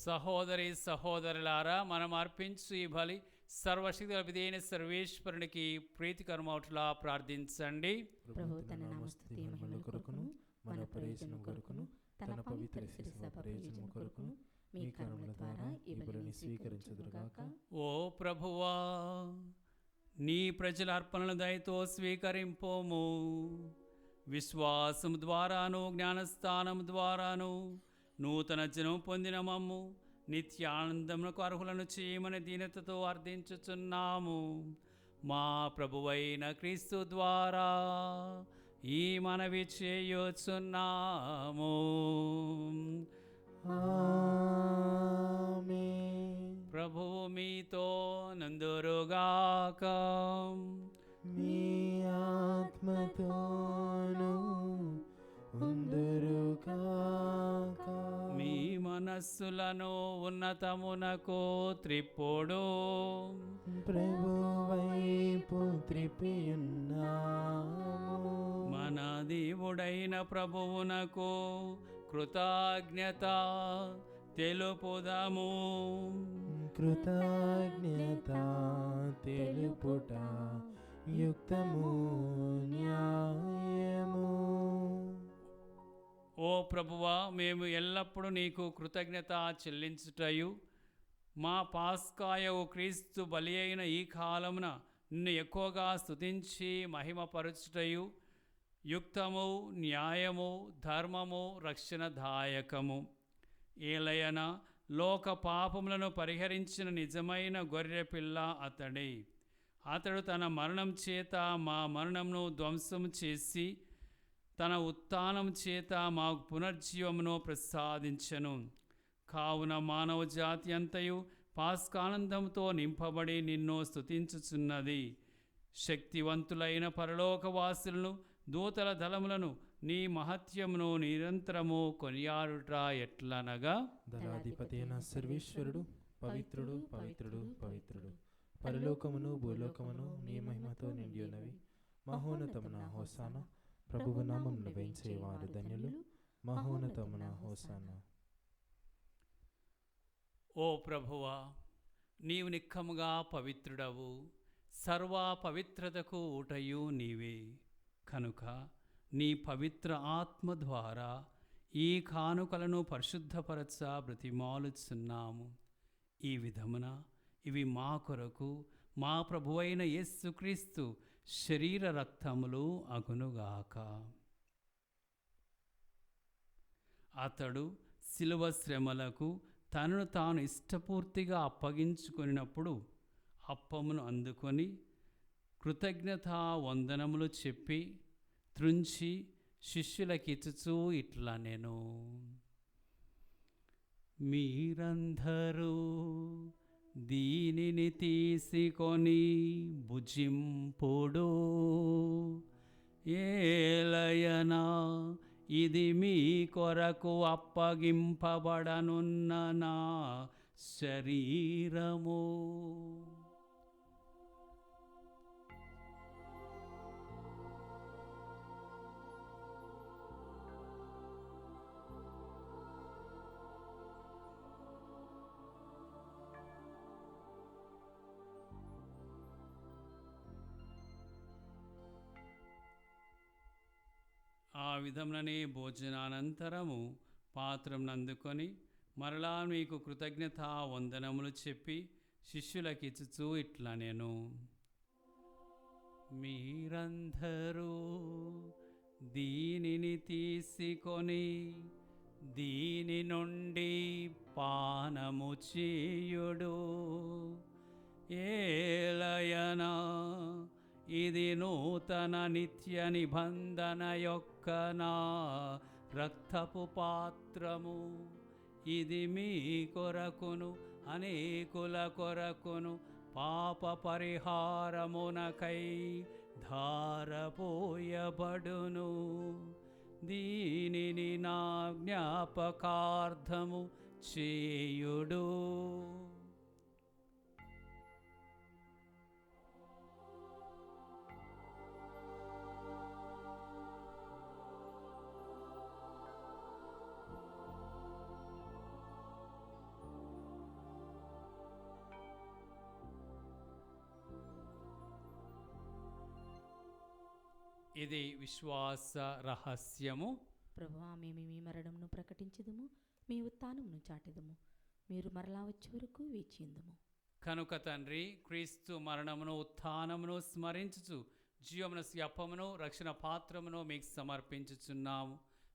సహోదరి సహోదరులారా, మనం అర్పించు ఈ బలి సర్వశక్తి విధేయన సర్వేశ్వరునికి ప్రీతికరమౌట్లా ప్రార్థించండి. ప్రభు తన నామస్తుతి మహిమల కొరకును మన ప్రయోజనం కొరకును తన పవిత్ర శిరసభ ప్రయోజనం కొరకును మీ కరుణల ద్వారా ఈ బలిని స్వీకరించుదురుగాక. ఓ ప్రభువా, నీ ప్రజల అర్పణల దయతో స్వీకరింపోము. విశ్వాసం ద్వారాను జ్ఞానస్థానం ద్వారాను నూతన జనం పొందిన మమ్ము నిత్యానందమునకు అర్హులను చేయమని దీనతతో అర్థించుచున్నాము. మా ప్రభువైన క్రీస్తు ద్వారా ఈ మనవి చేయుచున్నాము. ఆమేన్. ప్రభువు మీతో నందురుగాక. మీ ఆత్మతోను ఉందురుగాక. మీ మనస్సులను ఉన్నతమునకు త్రిప్పుడు. ప్రభువైపు త్రిపియున్నాము. మన దేవుడైన ప్రభువునకు కృతజ్ఞత తెలుపుదము. కృతజ్ఞత తెలుపుట యుక్తము న్యాయము. ఓ ప్రభువా, మేము ఎల్లప్పుడూ నీకు కృతజ్ఞత చెల్లించుటయు మా పాస్కాయవు క్రీస్తు బలి అయిన ఈ కాలమున నిన్ను ఎక్కువగా స్తుతించి మహిమపరచుటయు యుక్తము న్యాయము ధర్మము రక్షణదాయకము. ఏలయన లోక పాపములను పరిహరించిన నిజమైన గొర్రెపిల్ల అతడే. అతడు తన మరణం చేత మా మరణంను ధ్వంసం చేసి తన ఉత్థానం చేత మాకు పునర్జీవమును ప్రసాదించెను. కావున మానవ జాతి అంతయు పాస్కానందంతో నింపబడి నిన్ను స్తుతించుచున్నది. శక్తివంతులైన పరలోకవాసులను దూతల దళములను నీ మహత్యమును నిరంతరము కొనియాడుట ఎట్లనగా, దళాధిపతి అయిన సర్వేశ్వరుడు పవిత్రుడు పవిత్రుడు పవిత్రుడు. పరలోకమును భూలోకమును నీ మహిమతో నిండి ఉన్నవి. మహోన్నతమున హోసానా. ప్రభువు నామమున వేంచేవారు ధన్యులు. మహోన్నతమున హోసానా. ఓ ప్రభువా, నీవు నిక్కముగా పవిత్రుడవు. సర్వ పవిత్రతకు ఊటయు నీవే. కనుక నీ పవిత్ర ఆత్మ ద్వారా ఈ కానుకలను పరిశుద్ధపరచ బ్రతిమాలుచున్నాము. ఈ విధమున ఇవి మా కొరకు మా ప్రభువైన యేసుక్రీస్తు శరీర రక్తములు అగునుగాక. అతడు శిలువ శ్రమలకు తనను తాను ఇష్టపూర్తిగా అప్పగించుకొనినప్పుడు అప్పమును అందుకొని కృతజ్ఞతా వందనములు చెప్పి త్రుంచి శిష్యులకిచ్చుచూ ఇట్లా నేను, మీరందరూ దీనిని తీసుకొని భుజింపుడు. ఏలయనా ఇది మీ కొరకు అప్పగింపబడనున్న నా శరీరము. ఆ విధముననే భోజనానంతరము పాత్రను అందుకొని మరలా మీకు కృతజ్ఞతా వందనములు చెప్పి శిష్యులకిచ్చుచూ ఇట్లా నేను, మీరందరూ దీనిని తీసుకొని దీని నుండి పానము చేయుడు. ఏలయనా ఇది నూతన నిత్య నిబంధన యొక్క నా రక్తపు పాత్రము. ఇది మీ కొరకును అనేకుల కొరకును పాప పరిహారమునకై ధారపోయబడును. దీనిని నా జ్ఞాపకార్థము చేయుడు. ఇది విశ్వాస రహస్యము. ప్రభువా, మేము మీ మరణమును ప్రకటించదుము, మీ ఉత్థానమును చాటెదము. మీరు మరలా వచ్చే వరకు వేచియుందుము. కనుక తండ్రి, క్రీస్తు మరణమును ఉత్థానమును స్మరించుచు జీవమున అప్పమును రక్షణ పాత్రమును మీకు సమర్పించుచున్నాము.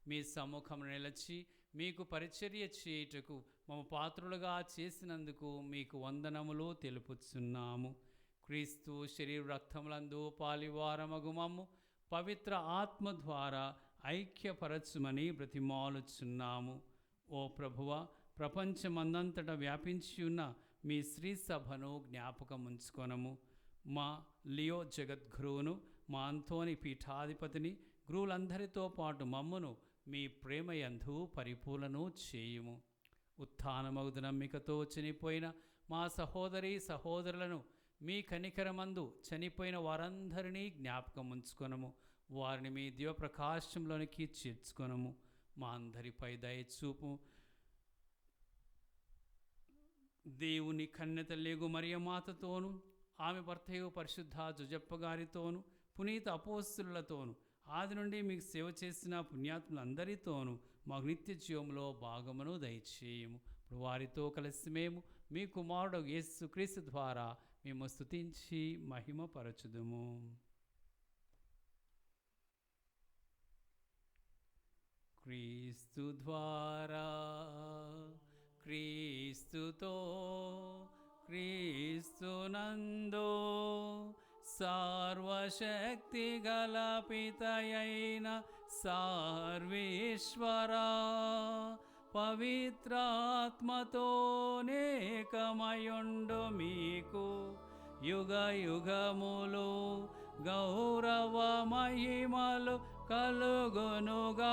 మీ సమ్ముఖమును నిలిచి మీకు పరిచర్య చేయుటకు మమ్మ పాత్రులుగా చేసినందుకు మీకు వందనములు తెలుపుచున్నాము. క్రీస్తు శరీర రక్తములందు పాలివారమగు మమ్ము పవిత్ర ఆత్మ ద్వారా ఐక్యపరచుమని బ్రతిమాలుచున్నాము. ఓ ప్రభువా, ప్రపంచమందంతటా వ్యాపించి ఉన్న మీ శ్రీ సభను జ్ఞాపకముంచుకొనము. మా లియో జగద్గురువును, మా అంతోని పీఠాధిపతిని, గురువులందరితో పాటు మమ్మును మీ ప్రేమయందు పరిపూర్ణను చేయుము. ఉత్థానమగు నమ్మికతో చనిపోయిన మా సహోదరి సహోదరులను మీ కనికరమందు చనిపోయిన వారందరినీ జ్ఞాపకముంచుకొనము. వారిని మీ దివ్యప్రకాశంలోనికి చేర్చుకొనము. మా అందరిపై దయచూపు. దేవుని కన్యతల్లిగు మరియమాతతోను, ఆమె భర్తయు పరిశుద్ధ జొజప్ప గారితోను, పునీత అపోస్తులతోను, ఆది నుండి మీకు సేవ చేసిన పుణ్యాత్ములందరితోనూ మాకు నిత్య జీవంలో భాగమును దయచేయము. ఇప్పుడు వారితో కలిసి మేము మీ కుమారుడు యేసుక్రీస్తు ద్వారా మేము స్తుతించి మహిమపరచుదుము. క్రీస్తు ద్వారా, క్రీస్తుతో, క్రీస్తునందు సర్వశక్తి గల పితయైన సర్వేశ్వరా, పవిత్రాత్మతో నేకమయుండు మీకు యుగ యుగములు గౌరవ మహిమలు కలుగునుగాక.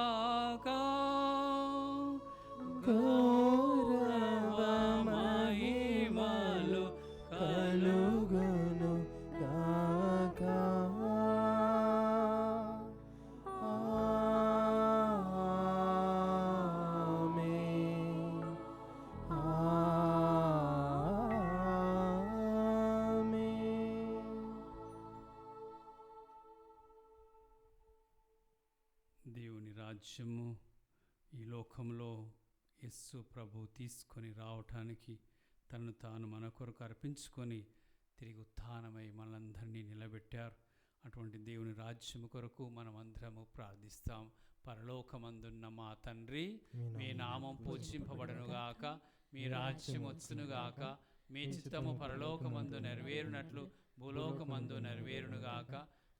గౌరవ మహిమలు కలుగును గాక. ఆమేన్. ఆమేన్. దేవుని రాజ్యము ఈ లోకంలో యేసు ప్రభు తీసుకొని రావటానికి తనను తాను మన కొరకు అర్పించుకొని తిరిగి ఉత్థానమై మనందరినీ నిలబెట్టారు. అటువంటి దేవుని రాజ్యము కొరకు మనమందరము ప్రార్థిస్తాం. పరలోకమందున్న మా తండ్రి, మీ నామం పూజింపబడునుగాక, మీ రాజ్యం వచ్చునుగాక, మీ చిత్తము పరలోకమందు నెరవేరునట్లు భూలోకమందు నెరవేరునుగాక.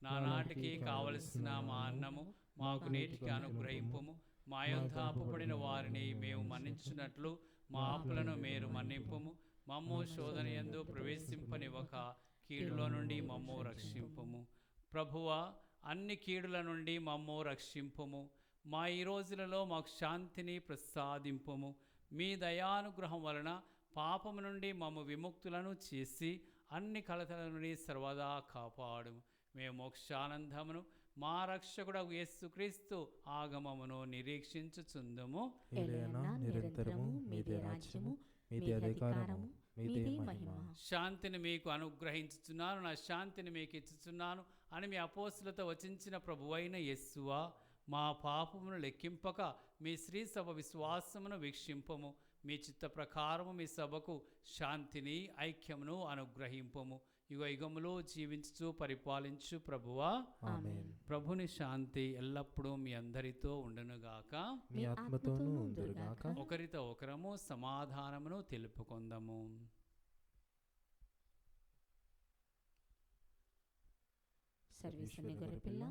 నానాటికి కావలసిన మా అన్నము మాకు నేటికి అనుగ్రహింపుము. మా యొద్ద అప్పుపడిన వారిని మేము మన్నించినట్లు మా అప్పులను మీరు మన్నింపుము. మమ్ము శోధన యందు ప్రవేశింపనివ్వక కీడులో నుండి మమ్ము రక్షింపుము. ప్రభువా, అన్ని కీడుల నుండి మమ్ము రక్షింపుము. మా ఈ రోజులలో మాకు శాంతిని ప్రసాదింపుము. మీ దయానుగ్రహం వలన పాపము నుండి మమ్ము విముక్తులను చేసి అన్ని కలతల నుండి సర్వదా కాపాడు. మేము మోక్షానందమును మా రక్షకుడగు యేసుక్రీస్తు ఆగమమును నిరీక్షించుచుందుము. ఏలైనా నిరంతరము మీదే రాజ్యము, మీదే అధికారము, మీదే మహిమ. శాంతిని మీకు అనుగ్రహించుచున్నాను, నా శాంతిని మీకు ఇచ్చుచున్నాను అని మీ అపోస్తులతో వచించిన ప్రభువైన యేసువా, మా పాపమును లెక్కింపక మీ శ్రీ సభ విశ్వాసమును వీక్షింపము. మీ చిత్త ప్రకారము మీ సభకు శాంతిని ఐక్యమును అనుగ్రహింపము. యుగ యుగములో జీవించు పరిపాలించు ప్రభువా, ఆమేన్. ప్రభుని శాంతి ఎల్లప్పుడూ మీ అందరితో ఉండునుగాక. మీ ఆత్మతోనూ ఉందురుగాక. ఒకరితో ఒకరము సమాధానమును తెలుపుకొందము. సర్వేశ్వరుని గొర్రెపిల్ల,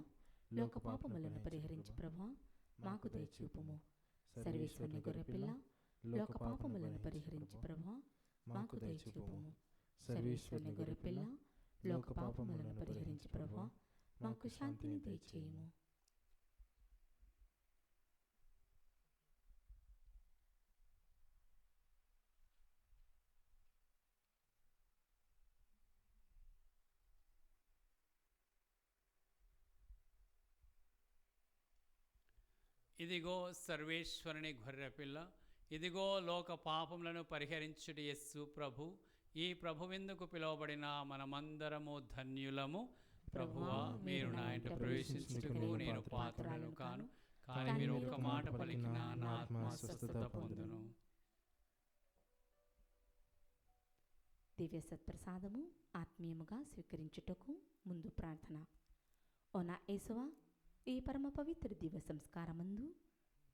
లోక పాపములను పరిహరించు ప్రభువా, మాకు దయచూపుము. సర్వేశ్వరుని గొర్రెపిల్ల, లోక పాపములను పరిహరించు ప్రభువా, మాకు దయచూపుము. సర్వేశ్వరుని గొర్రెపిల్ల, లోక పాపములను పరిహరించు ప్రభువా, మాకు శాంతిని దయచేయుము. ఇదిగో సర్వేశ్వరుని గొర్రెపిల్ల, ఇదిగో లోక పాపములను పరిహరించుడి యేసు ప్రభు. ఈ ప్రభువెందుకు పిలువబడిన మనమందరము ధన్యులము. ప్రభువా, మీరు నా ఇంట ప్రవేశించుటకు నేను పాత్రుడను కాను, కానీ మీరు ఒక మాట పలికిన నా ఆత్మ స్వస్థత పొందును. దివ్య సత్ప్రసాదము ఆత్మీయముగా స్వీకరించుటకు ముందు ప్రార్థన. ఓ నా యేసువా, ఈ పరమ పవిత్ర దివ్య సంస్కారమందు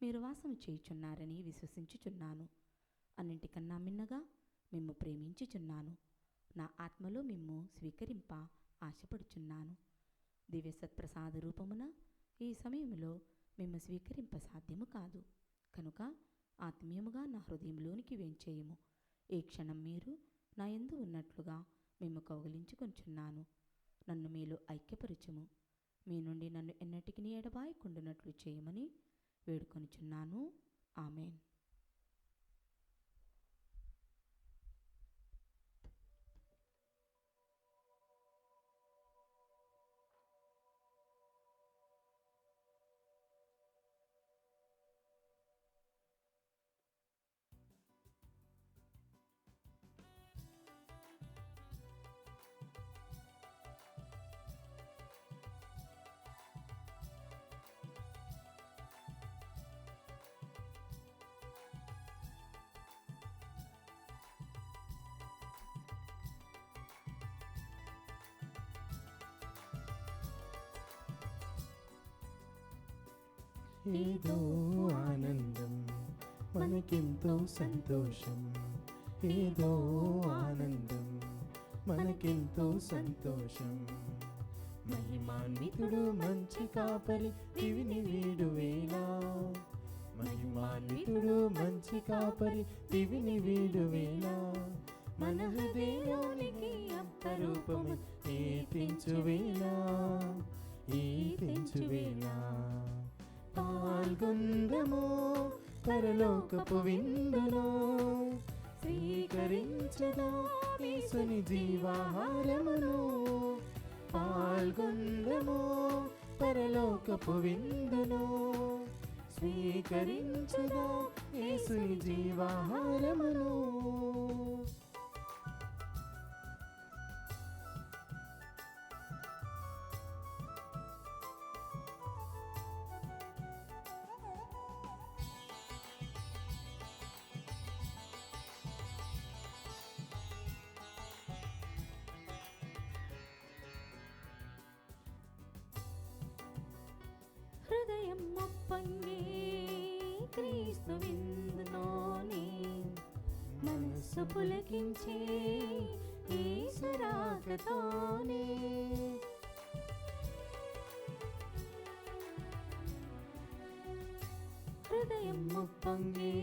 మీరు వాసము చేయుచున్నారని విశ్వసించుచున్నాను. అన్నింటికన్నా మిన్నగా మిమ్ము ప్రేమించుచున్నాను. నా ఆత్మలో మిమ్ము స్వీకరింప ఆశపడుచున్నాను. దివ్య సత్ప్రసాద రూపమున ఈ సమయంలో మిమ్ము స్వీకరింప సాధ్యము కాదు కనుక ఆత్మీయముగా నా హృదయంలోనికి వేంచేయము. ఈ క్షణం మీరు నా యందు ఉన్నట్లుగా మిమ్ము కౌగిలించుకొంచున్నాను. నన్ను మీలో ఐక్యపరచుము. మీ నుండి నన్ను ఎన్నటికి ఎడబాయకుండునట్లు చేయమని వేడుకొనుచున్నాను. ఆమెన్. ఏదో ఆనందం, మనకెంతో సంతోషం. ఏదో ఆనందం, మనకెంతో సంతోషం. మహిమాన్వితుడు మంచి కాపరి దివిని వీడు వేళ. మహిమాన్వితుడు మంచి కాపరి దివిని వీడు వేళ. మన హృదయంలోనికి అప్పరూపము ఈ తెంచువేళ, ఈ తెంచువేళ. పాల్గొందము పరలోకపు విందులో, స్వీకరించదా యేసుని జీవాహారమును. పాల్గొందము పరలోకపు విందులో, స్వీకరించదా యేసుని జీవాహారమును. హృదయం మొప్పంగే క్రీస్తు విందులోనే, మనస్సు పులకించే యేసు రాకతోనే. హృదయం మొప్పంగే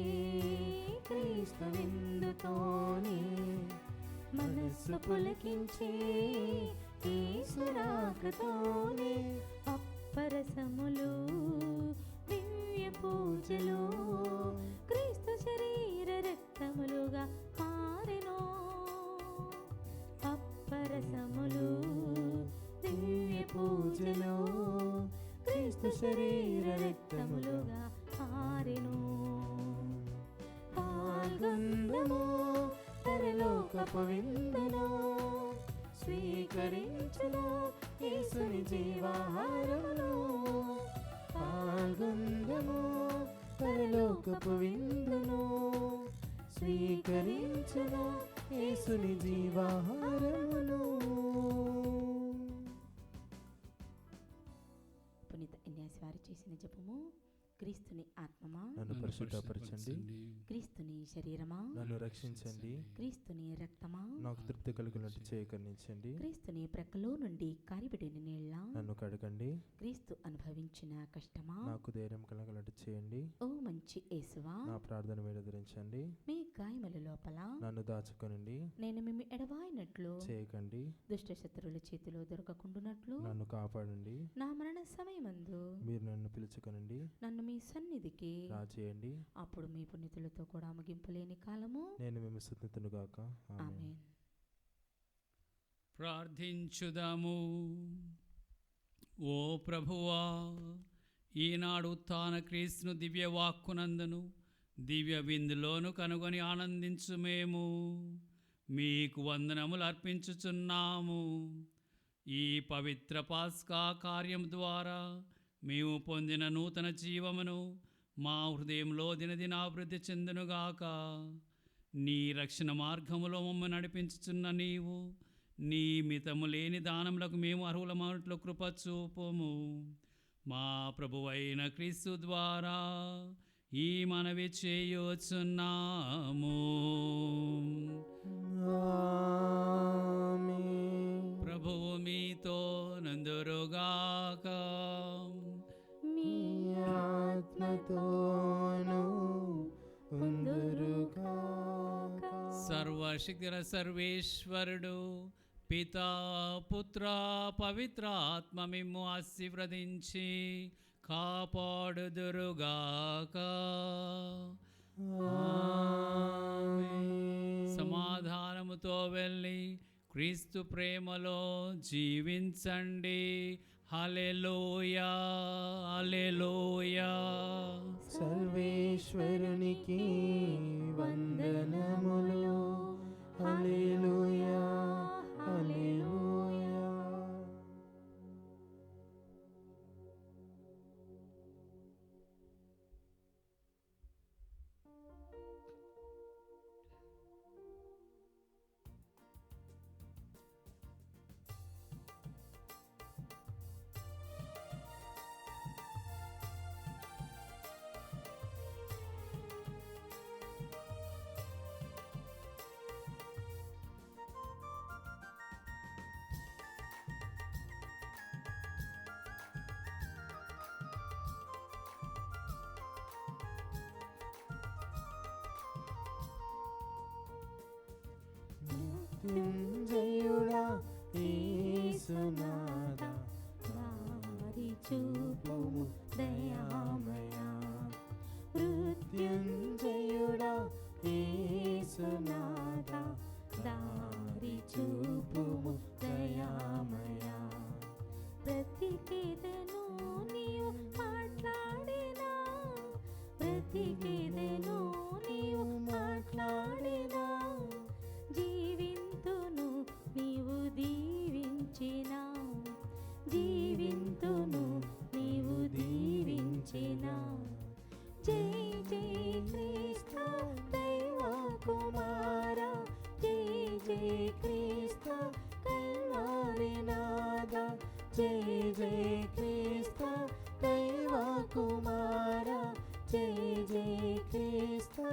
క్రీస్తు విందుతోనే, మనస్సు పులకించే యేసు రాకతోనే. పరసములు దివ్య పూజలు క్రీస్తు శరీర రక్తములుగా మారెను. అప్పరసములు దివ్య పూజలు క్రీస్తు శరీర రక్తములుగా మారెను. పాల్గొందము పరలోకపు విందులో, స్వీకరించును యేసుని జీవాహారమును. పాల్గొందము పరలోకపు విందును, స్వీకరించును యేసుని జీవాహారమును. పునీత ఇన్యాస్ వారు చేసిన జపము. క్రీస్తుని ఆత్మమా నన్ను పరిశుద్ధపరచండి, క్రీస్తుని శరీరమా నన్ను రక్షించండి. క్రీస్తుని రక్తమా నాకు తృప్తి కలిగినట్టు చేయకర్ణించండి. క్రీస్తుని ప్రక్కలో నుండి కారిబడిన నీళ్ళ నన్ను కడగండి. క్రీస్తు అనుభవించిన కష్టమా నాకు ధైర్యం కలగనట్టు చేయండి. ఓ మంచి యేసువా, నా ప్రార్థన మీద ధరించండి. మీ గాయముల లోపల నన్ను దాచుకొనండి. నేను మిమ్ము ఎడబాయినట్లు చేయకండి. దుష్ట శత్రువుల చేతిలో దొరకకుండునట్లు నన్ను కాపాడండి. నా మరణ సమయమందు మీరు నన్ను పిలుచుకొనండి. నన్ను మీ సన్నిధికి రాజేయండి. అప్పుడు మీ పుణ్యతులతో కూడా ముగింపులేని కాలము. నేను మేము స్తుతింతును గాక. ఆమేన్. ఆమేన్. ప్రార్థించుదాము. ఓ ప్రభువా, ఈనాడు ఉత్థాన క్రీస్తును దివ్య వాక్కునందును దివ్య విందులోను కనుగొని ఆనందించు మేము మీకు వందనములు అర్పించుచున్నాము. ఈ పవిత్ర పాస్కా కార్యం ద్వారా మేము పొందిన నూతన జీవమును మా హృదయంలో దినదినాభివృద్ధి చెందునుగాక. నీ రక్షణ మార్గములో మమ్మల్ని నడిపించుచున్న నీవు నీ మితము లేని దానములకు మేము అర్హులమట్లు కృప చూపుము. మా ప్రభువైన క్రీస్తు ద్వారా ఈ మనవి చేయుచున్నాము. ప్రభువు మీతో నందురుగాక. మీ ఆత్మతోనూ ఉందురుగాక. సర్వశక్తిర సర్వేశ్వరుడు పితా పుత్ర పవిత్ర ఆత్మ మిమ్ము ఆశీర్వదించి కాపాడుదురుగాక. సమాధానముతో వెళ్ళి క్రీస్తు ప్రేమలో జీవించండి. హల్లెలూయా హల్లెలూయా. సర్వేశ్వరునికి వందనములు. హల్లెలూయా హల్లెలూయా. మృత్యుంజయుడా యేసునాథా, దారి చూపుము దయామయా. మృత్యుంజయుడా యేసునాథా, దారి చూపుము దయామయా. బ్రతికేదెను నీవు మాట్లాడినా, బ్రతికేదెను నీవు మాట్లాడినా, జీవింతును నీవు దీవించినా, జీవింతును నీవు దీవించినా. జై జై క్రీస్తు దైవ కుమార, జై జై క్రీస్తు కల్వరినాథ, జై జై క్రీస్తు దైవ కుమార, జై జై క్రీస్తు